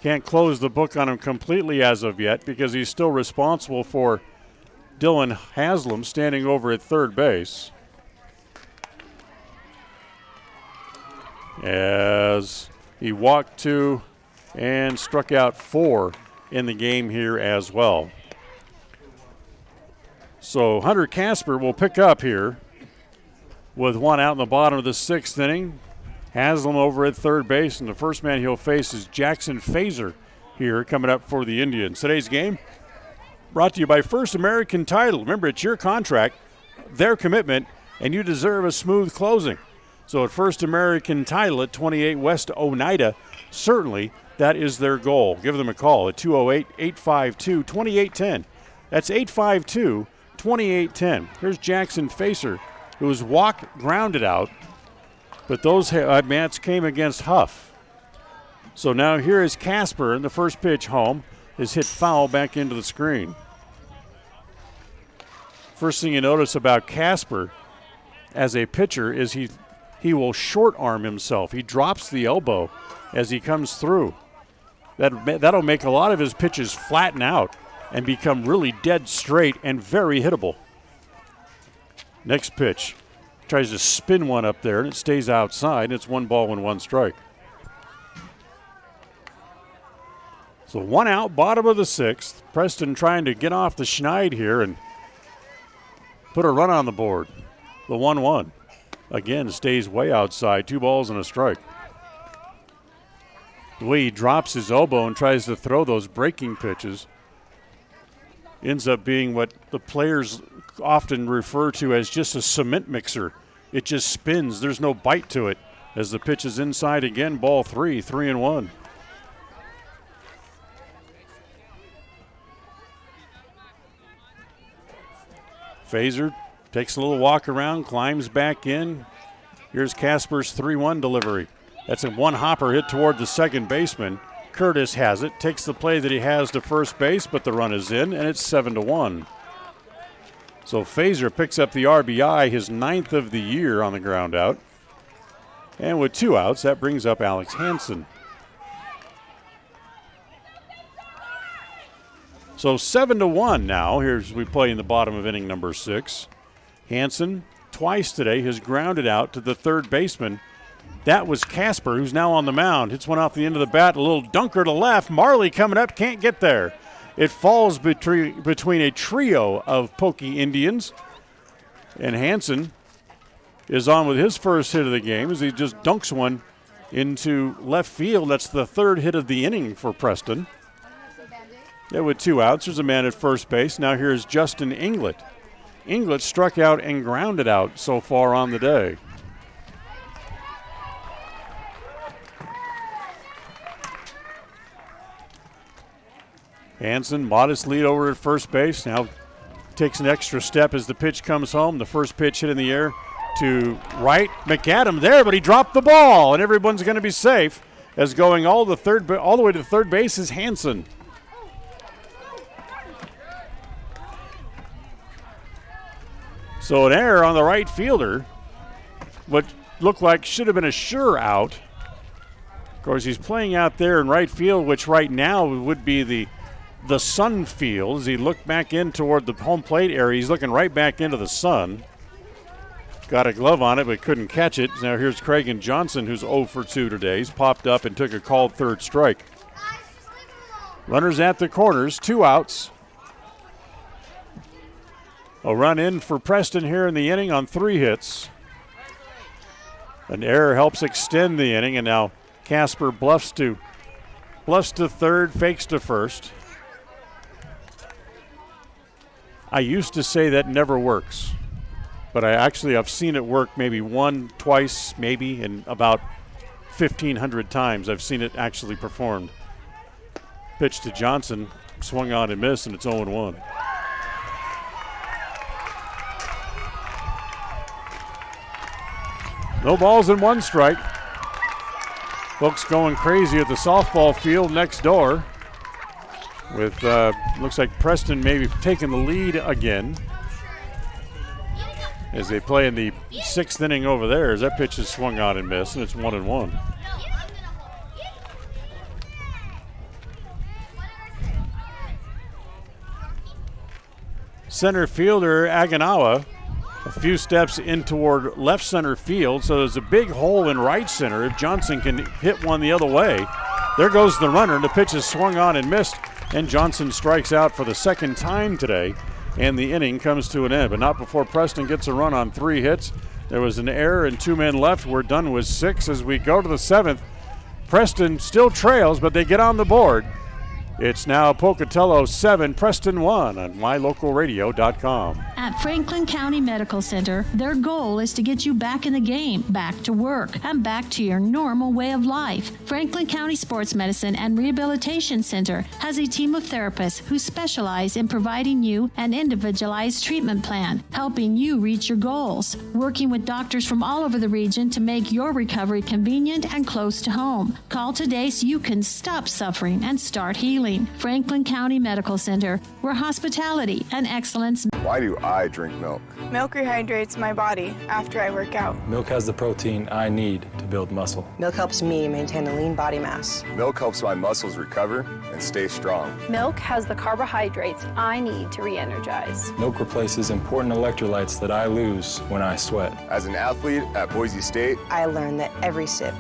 Can't close the book on him completely as of yet because he's still responsible for Dylan Haslam standing over at third base. As he walked 2 and struck out 4 in the game here as well. So Hunter Casper will pick up here with 1 out in the bottom of the 6th inning. Haslam over at third base, and the first man he'll face is Jackson Fazer here coming up for the Indians. Today's game brought to you by First American Title. Remember, it's your contract, their commitment, and you deserve a smooth closing. So at First American Title at 28 West Oneida, certainly that is their goal. Give them a call at 208-852-2810. That's 852-2810. Here's Jackson Fazer, whose walk grounded out, but those at-bats came against Huff. So now here is Casper, and the first pitch home is hit foul back into the screen. First thing you notice about Casper as a pitcher is he will short arm himself. He drops the elbow as he comes through. That'll make a lot of his pitches flatten out and become really dead straight and very hittable. Next pitch. Tries to spin one up there, and it stays outside. It's 1 ball and 1 strike. So 1 out, bottom of the 6th. Preston trying to get off the schneid here and put a run on the board. The 1-1. Again, stays way outside. 2 balls and a strike. The way he drops his elbow and tries to throw those breaking pitches ends up being what the players often refer to as just a cement mixer. It just spins. There's no bite to it. As the pitch is inside again, ball 3, 3-1. Fazer takes a little walk around, climbs back in. Here's Casper's 3-1 delivery. That's a one-hopper hit toward the second baseman. Curtis has it, takes the play that he has to first base, but the run is in, and it's 7-1. So Fazer picks up the RBI, his 9th of the year on the ground out. And with 2 outs, that brings up Alex Hansen. So 7-1 now. Here's we play in the bottom of inning number 6. Hansen twice today has grounded out to the third baseman. That was Casper, who's now on the mound. Hits one off the end of the bat, a little dunker to left. Marley coming up, can't get there. It falls between a trio of Pokey Indians. And Hansen is on with his first hit of the game as he just dunks one into left field. That's the 3rd hit of the inning for Preston. Yeah, with 2 outs, there's a man at first base. Now here's Justin Inglett. Inglett struck out and grounded out so far on the day. Hansen, modest lead over at first base. Now takes an extra step as the pitch comes home. The first pitch hit in the air to right. McAdam there, but he dropped the ball, and everyone's going to be safe as going all the way to third base is Hansen. So an error on the right fielder. What looked like should have been a sure out. Of course, he's playing out there in right field, which right now would be the the sun field as he looked back in toward the home plate area. He's looking right back into the sun. Got a glove on it, but couldn't catch it. Now here's Craig Johnson, who's 0 for 2 today. He's popped up and took a called third strike. Runners at the corners, 2 outs. A run in for Preston here in the inning on 3 hits. An error helps extend the inning, and now Casper bluffs to third, fakes to first. I used to say that never works, but I've seen it work maybe 1, twice, maybe, and about 1,500 times I've seen it actually performed. Pitch to Johnson, swung on and missed, and it's 0-1. No balls and 1 strike. Folks going crazy at the softball field next door with, looks like Preston maybe taking the lead again as they play in the 6th inning over there as that pitch is swung on and missed, and it's 1-1. Center fielder Aganawa a few steps in toward left center field, so there's a big hole in right center if Johnson can hit one the other way. There goes the runner, and the pitch is swung on and missed, and Johnson strikes out for the 2nd time today, and the inning comes to an end, but not before Preston gets a run on 3 hits. There was an error and 2 men left. We're done with 6 as we go to the 7th. Preston still trails, but they get on the board. It's now Pocatello 7, Preston 1 on mylocalradio.com. At Franklin County Medical Center, their goal is to get you back in the game, back to work, and back to your normal way of life. Franklin County Sports Medicine and Rehabilitation Center has a team of therapists who specialize in providing you an individualized treatment plan, helping you reach your goals, working with doctors from all over the region to make your recovery convenient and close to home. Call today so you can stop suffering and start healing. Franklin County Medical Center, where hospitality and excellence. Why do I drink milk? Milk rehydrates my body after I work out. Milk has the protein I need to build muscle. Milk helps me maintain a lean body mass. Milk helps my muscles recover and stay strong. Milk has the carbohydrates I need to re-energize. Milk replaces important electrolytes that I lose when I sweat. As an athlete at Boise State, I learned that every sip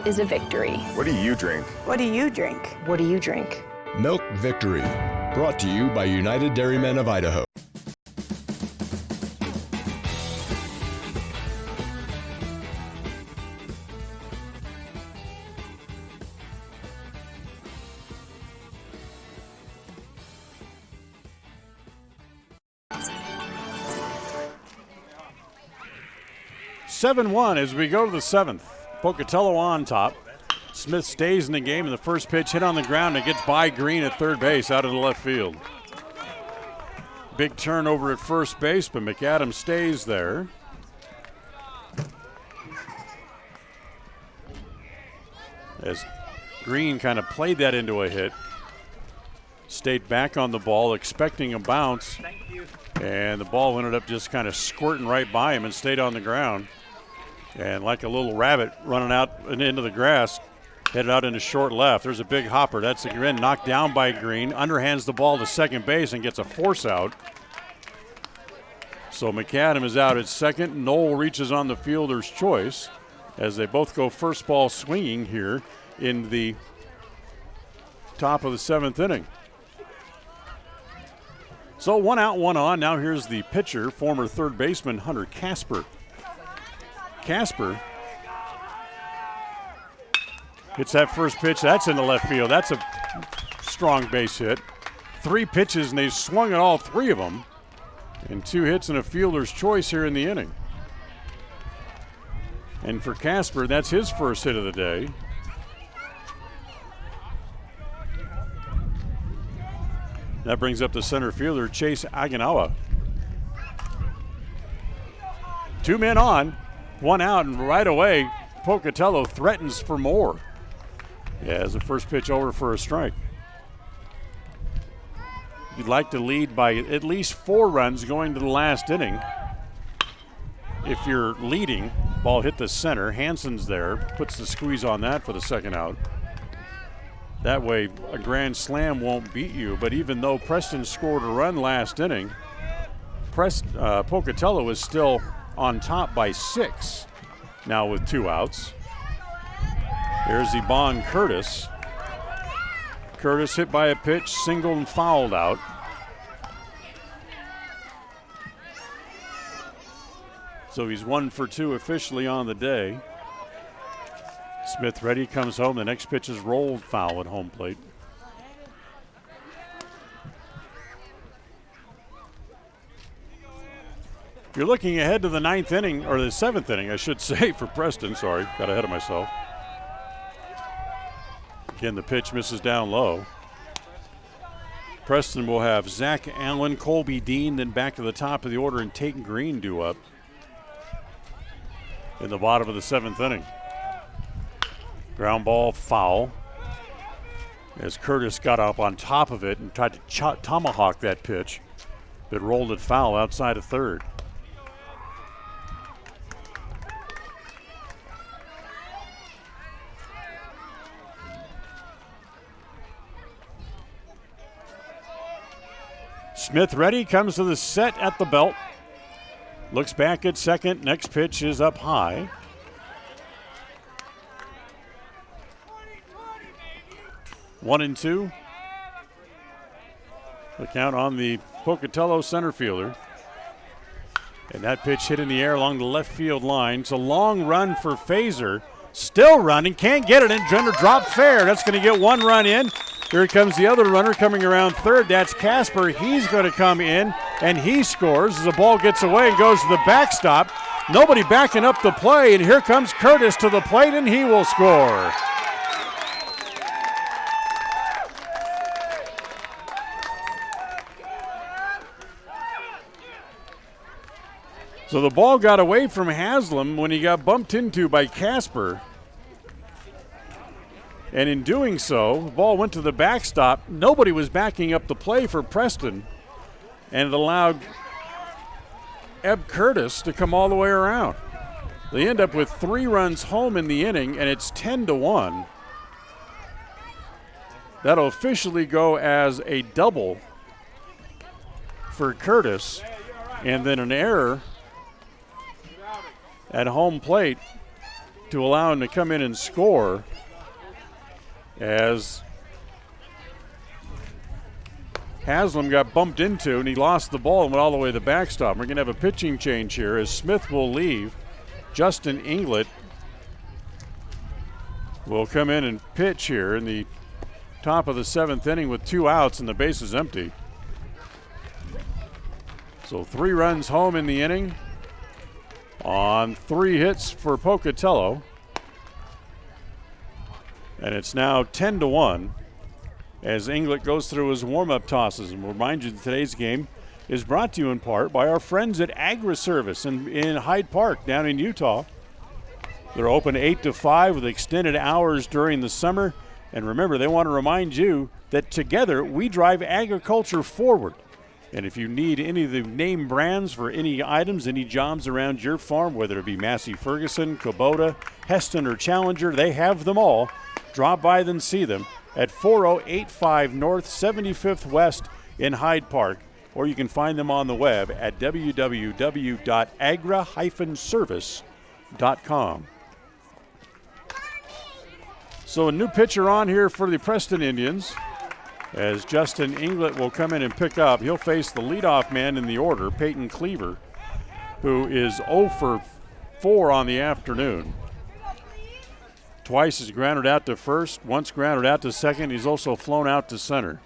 is a victory. What do you drink? What do you drink? What do you drink? Milk Victory, brought to you by United Dairymen of Idaho. (7-1) as we go to the 7th. Pocatello on top. Smith stays in the game, and the first pitch hit on the ground. It gets by Green at third base out of the left field. Big turnover at first base, but McAdams stays there. As Green kind of played that into a hit. Stayed back on the ball, expecting a bounce. And the ball ended up just kind of squirting right by him and stayed on the ground. And like a little rabbit running out and into the grass, headed out into short left. There's a big hopper. That's again knocked down by Green. Underhands the ball to second base and gets a force out. So McAdam is out at second. Knoll reaches on the fielder's choice as they both go first ball swinging here in the top of the 7th inning. So 1 out, 1 on. Now here's the pitcher, former third baseman Hunter Casper. Casper hits that first pitch. That's in the left field. That's a strong base hit. 3 pitches, and they've swung at all 3 of them. And 2 hits and a fielder's choice here in the inning. And for Casper, that's his first hit of the day. That brings up the center fielder, Chase Aganawa. 2 men on, 1 out, and right away, Pocatello threatens for more. Yeah, as the first pitch over for a strike. You'd like to lead by at least 4 runs going to the last inning. If you're leading, ball hit the center. Hansen's there, puts the squeeze on that for the 2nd out. That way a grand slam won't beat you. But even though Preston scored a run last inning, Pocatello is still on top by 6 now with 2 outs. Here's Yvonne Curtis. Curtis hit by a pitch, singled and fouled out. So he's 1 for 2 officially on the day. Smith ready, comes home. The next pitch is rolled foul at home plate. You're looking ahead to the 9th inning, or the 7th inning, I should say, for Preston. Sorry, got ahead of myself. Again, the pitch misses down low. Preston will have Zach Allen, Colby Dean, then back to the top of the order, and Tate Green due up in the bottom of the 7th inning. Ground ball foul as Curtis got up on top of it and tried to tomahawk that pitch, but rolled it foul outside of third. Smith ready, comes to the set at the belt. Looks back at second. Next pitch is up high. One and two. The count on the Pocatello center fielder. And that pitch hit in the air along the left field line. It's a long run for Fazer. Still running, can't get it in. Trying to drop fair. That's going to get 1 run in. Here comes the other runner coming around third. That's Casper. He's going to come in, and he scores as the ball gets away and goes to the backstop. Nobody backing up the play, and here comes Curtis to the plate, and he will score. So the ball got away from Haslam when he got bumped into by Casper. And in doing so, the ball went to the backstop. Nobody was backing up the play for Preston. And it allowed Eb Curtis to come all the way around. They end up with 3 runs home in the inning, and it's 10-1. That'll officially go as a double for Curtis. And then an error at home plate to allow him to come in and score, as Haslam got bumped into and he lost the ball and went all the way to the backstop. We're going to have a pitching change here as Smith will leave. Justin Inglett will come in and pitch here in the top of the 7th inning with 2 outs and the base is empty. So 3 runs home in the inning on 3 hits for Pocatello. And it's now 10-1 as Inglett goes through his warm-up tosses. And we'll remind you that today's game is brought to you in part by our friends at Agri-Service in Hyde Park down in Utah. They're open 8 to 5 with extended hours during the summer. And remember, they want to remind you that together we drive agriculture forward. And if you need any of the name brands for any items, any jobs around your farm, whether it be Massey Ferguson, Kubota, Heston, or Challenger, they have them all. Drop by and see them at 4085 North 75th West in Hyde Park, or you can find them on the web at www.agra-service.com. So a new pitcher on here for the Preston Indians as Justin Inglett will come in and pick up. He'll face the leadoff man in the order, Peyton Cleaver, who is 0 for 4 on the afternoon. Twice he's grounded out to first, once grounded out to second. He's also flown out to center.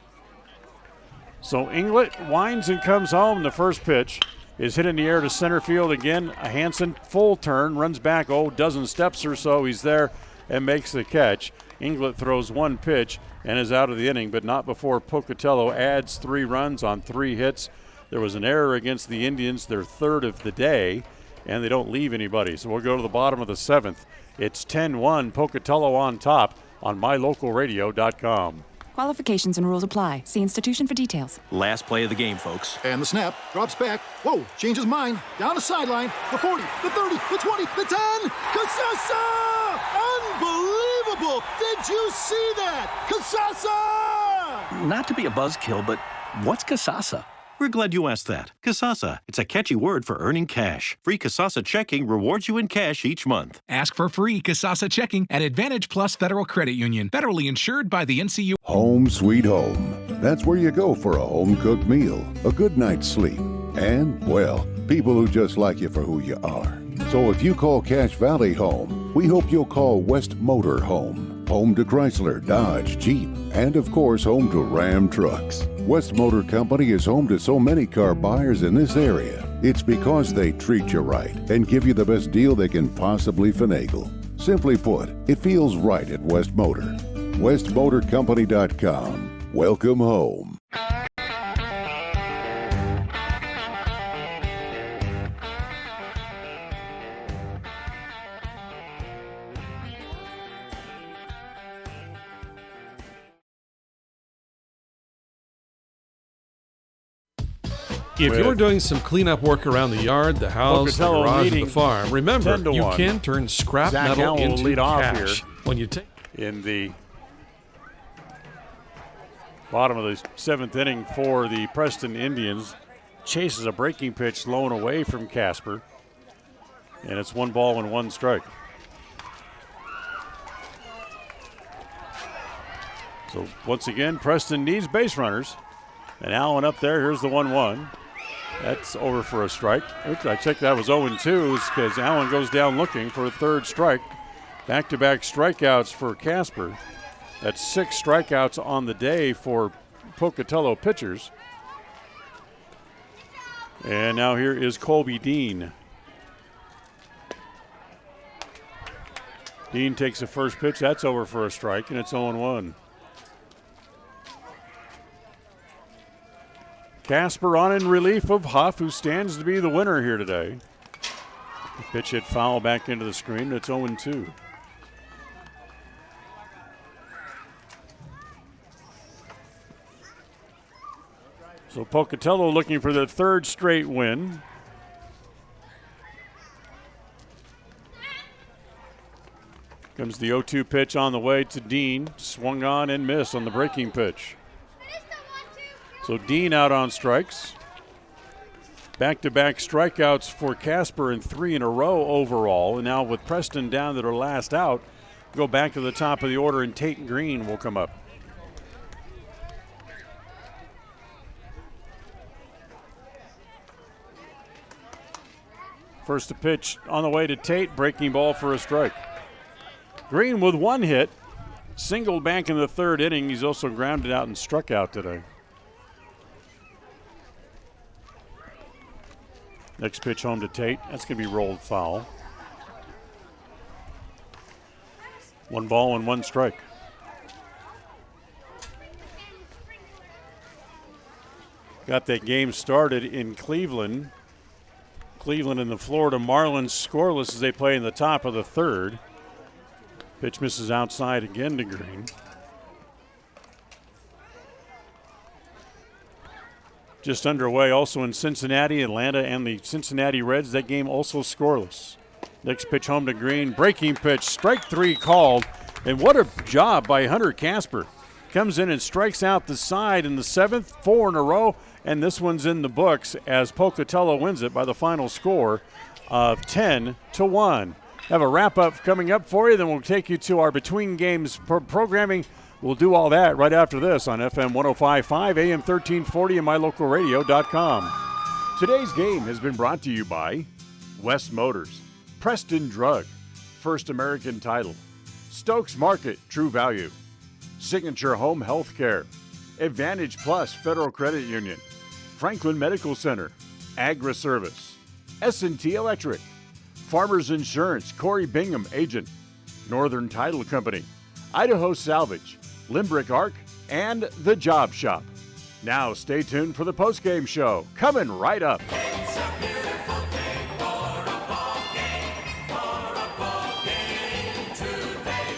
So Inglett winds and comes home. The first pitch is hit in the air to center field again. Hansen full turn, runs back, dozen steps or so. He's there and makes the catch. Inglett throws 1 pitch and is out of the inning, but not before Pocatello adds 3 runs on 3 hits. There was an error against the Indians, their 3rd of the day, and they don't leave anybody. So we'll go to the bottom of the 7th. It's 10-1, Pocatello on top on mylocalradio.com. Qualifications and rules apply. See institution for details. Last play of the game, folks. And the snap, drops back. Whoa, changes mind. Down the sideline, the 40, the 30, the 20, the 10. Casasa! Unbelievable! Unbelievable! Did you see that? Kasasa! Not to be a buzzkill, but what's Kasasa? We're glad you asked that. Kasasa. It's a catchy word for earning cash. Free Kasasa checking rewards you in cash each month. Ask for free Kasasa checking at Advantage Plus Federal Credit Union. Federally insured by the NCU. Home sweet home. That's where you go for a home-cooked meal, a good night's sleep, and, well, people who just like you for who you are. So if you call Cache Valley home, we hope you'll call West Motor home. Home to Chrysler, Dodge, Jeep, and of course home to Ram trucks. West Motor Company is home to so many car buyers in this area. It's because they treat you right and give you the best deal they can possibly finagle. Simply put, it feels right at West Motor. WestMotorCompany.com. Welcome home. If you're doing some cleanup work around the yard, the house, the Pocatello garage, or leading the farm, remember, you 10-1. can turn scrap Zach metal Allen will into lead off cash. here When you take in the bottom of the seventh inning for the Preston Indians. Chases a breaking pitch low and away from Casper. And it's 1 ball and 1 strike. So once again, Preston needs base runners. And Allen up there, here's the 1-1. That's over for a strike. Oops, I checked that was 0-2 because Allen goes down looking for a third strike. Back-to-back strikeouts for Casper. That's 6 strikeouts on the day for Pocatello pitchers. And now here is Colby Dean. Dean takes the first pitch. That's over for a strike, and it's 0-1. Casper on in relief of Huff, who stands to be the winner here today. The pitch hit foul back into the screen. It's 0-2. So Pocatello looking for the third straight win. Comes the 0-2 pitch on the way to Dean. Swung on and missed on the breaking pitch. So Dean out on strikes. Back-to-back strikeouts for Casper and 3 in a row overall. And now with Preston down to their last out, go back to the top of the order and Tate Green will come up. First to pitch on the way to Tate, breaking ball for a strike. Green with 1 hit, singled back in the third inning. He's also grounded out and struck out today. Next pitch home to Tate. That's going to be rolled foul. 1 ball and 1 strike. Got that game started in Cleveland. Cleveland and the Florida Marlins scoreless as they play in the top of the third. Pitch misses outside again to Green. Just underway also in Cincinnati, Atlanta, and the Cincinnati Reds. That game also scoreless. Next pitch home to Green. Breaking pitch, strike 3 called. And what a job by Hunter Casper. Comes in and strikes out the side in the 7th, 4 in a row. And this one's in the books as Pocatello wins it by the final score of 10-1. Have a wrap-up coming up for you. Then we'll take you to our between games programming. We'll do all that right after this on FM 105.5, AM 1340, and mylocalradio.com. Today's game has been brought to you by West Motors, Preston Drug, First American Title, Stokes Market, True Value, Signature Home Health Care, Advantage Plus Federal Credit Union, Franklin Medical Center, Agra Service, S&T Electric, Farmers Insurance, Corey Bingham, Agent, Northern Title Company, Idaho Salvage, Limbrick Arc, and The Job Shop. Now stay tuned for the postgame show, coming right up. It's a beautiful day for a ball game today.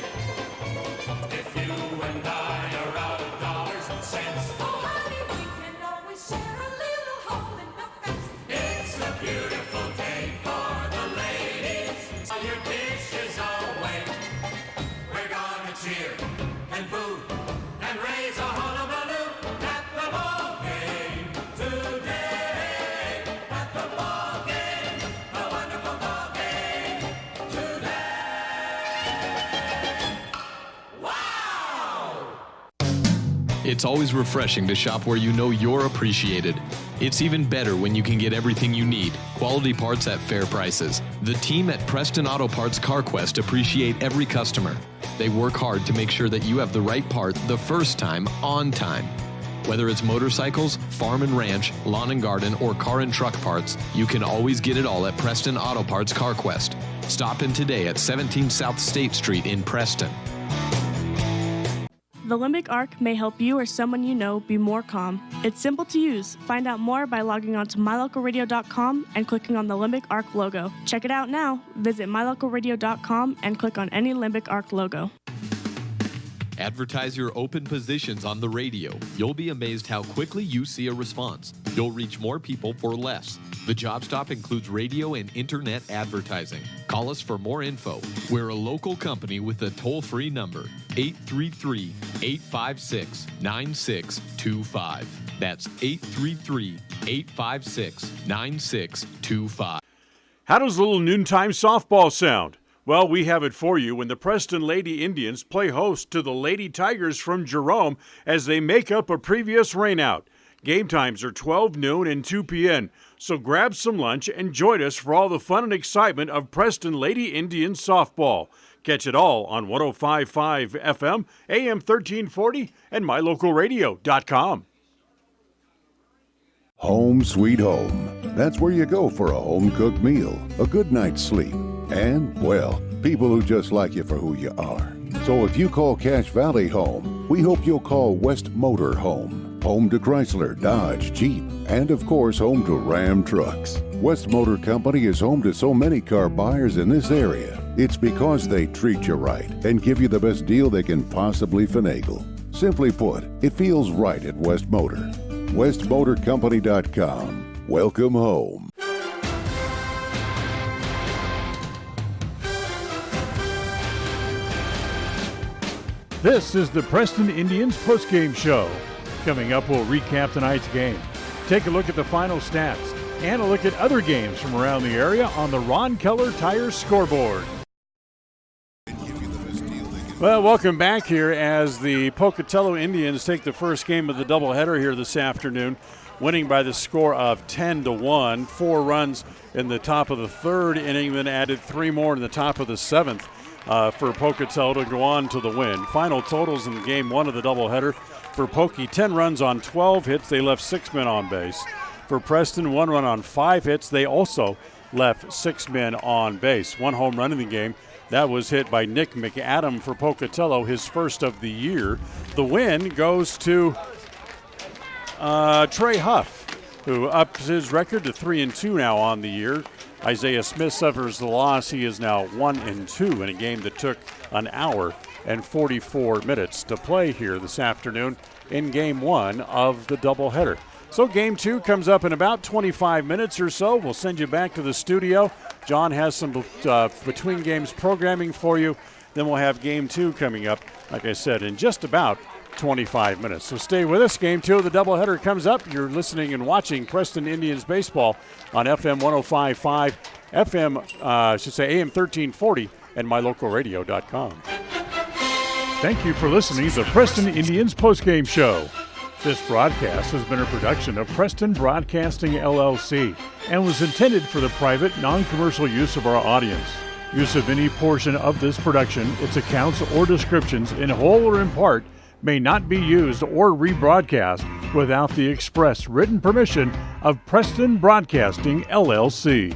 If you and I are out of dollars and cents, oh honey, we can always share a little hole in the fence. It's a beautiful day for the ladies. All your dishes away. We're gonna It's always refreshing to shop where you know you're appreciated. It's even better when you can get everything you need, quality parts at fair prices. The team at Preston Auto Parts CarQuest appreciate every customer. They work hard to make sure that you have the right part the first time, on time. Whether it's motorcycles, farm and ranch, lawn and garden, or car and truck parts, you can always get it all at Preston Auto Parts CarQuest. Stop in today at 17 South State Street in Preston. The Limbic Arc may help you or someone you know be more calm. It's simple to use. Find out more by logging on to mylocalradio.com and clicking on the Limbic Arc logo. Check it out now. Visit mylocalradio.com and click on any Limbic Arc logo. Advertise your open positions on the radio. You'll be amazed how quickly you see a response. You'll reach more people for less. The job stop includes radio and internet advertising. Call us for more info. We're a local company with a toll-free number, 833-856-9625. That's 833-856-9625. How does a little noontime softball sound? Well, we have it for you when the Preston Lady Indians play host to the Lady Tigers from Jerome as they make up a previous rainout. Game times are 12 noon and 2 p.m., so grab some lunch and join us for all the fun and excitement of Preston Lady Indians softball. Catch it all on 105.5 FM, AM 1340, and mylocalradio.com. Home sweet home. That's where you go for a home-cooked meal, a good night's sleep, and, well, people who just like you for who you are. So if you call Cache Valley home, we hope you'll call West Motor home. Home to Chrysler, Dodge, Jeep, and of course home to Ram trucks. West Motor Company is home to so many car buyers in this area. It's because they treat you right and give you the best deal they can possibly finagle. Simply put, it feels right at West Motor. WestMotorCompany.com. Welcome home. This is the Preston Indians postgame show. Coming up, we'll recap tonight's game, take a look at the final stats, and a look at other games from around the area on the Ron Keller Tire scoreboard. Well, welcome back here as the Pocatello Indians take the first game of the doubleheader here this afternoon, winning by the score of 10-1. 4 runs in the top of the third inning, then added 3 more in the top of the seventh for Pocatello to go on to the win. Final totals in game 1 of the doubleheader. For Pokey, 10 runs on 12 hits. They left 6 men on base. For Preston, 1 run on 5 hits. They also left 6 men on base. 1 home run in the game. That was hit by Nick McAdam for Pocatello, his first of the year. The win goes to Trey Huff, who ups his record to 3-2 now on the year. Isaiah Smith suffers the loss. He is now 1-2 in a game that took an hour and 44 minutes to play here this afternoon in game 1 of the doubleheader. So game 2 comes up in about 25 minutes or so. We'll send you back to the studio. John has some between games programming for you. Then we'll have game 2 coming up, like I said, in just about 25 minutes. So stay with us. Game 2 of the doubleheader comes up. You're listening and watching Preston Indians baseball on FM 105.5, AM 1340, and mylocalradio.com. Thank you for listening to the Preston Indians postgame show. This broadcast has been a production of Preston Broadcasting, LLC, and was intended for the private, non-commercial use of our audience. Use of any portion of this production, its accounts or descriptions, in whole or in part, may not be used or rebroadcast without the express written permission of Preston Broadcasting, LLC.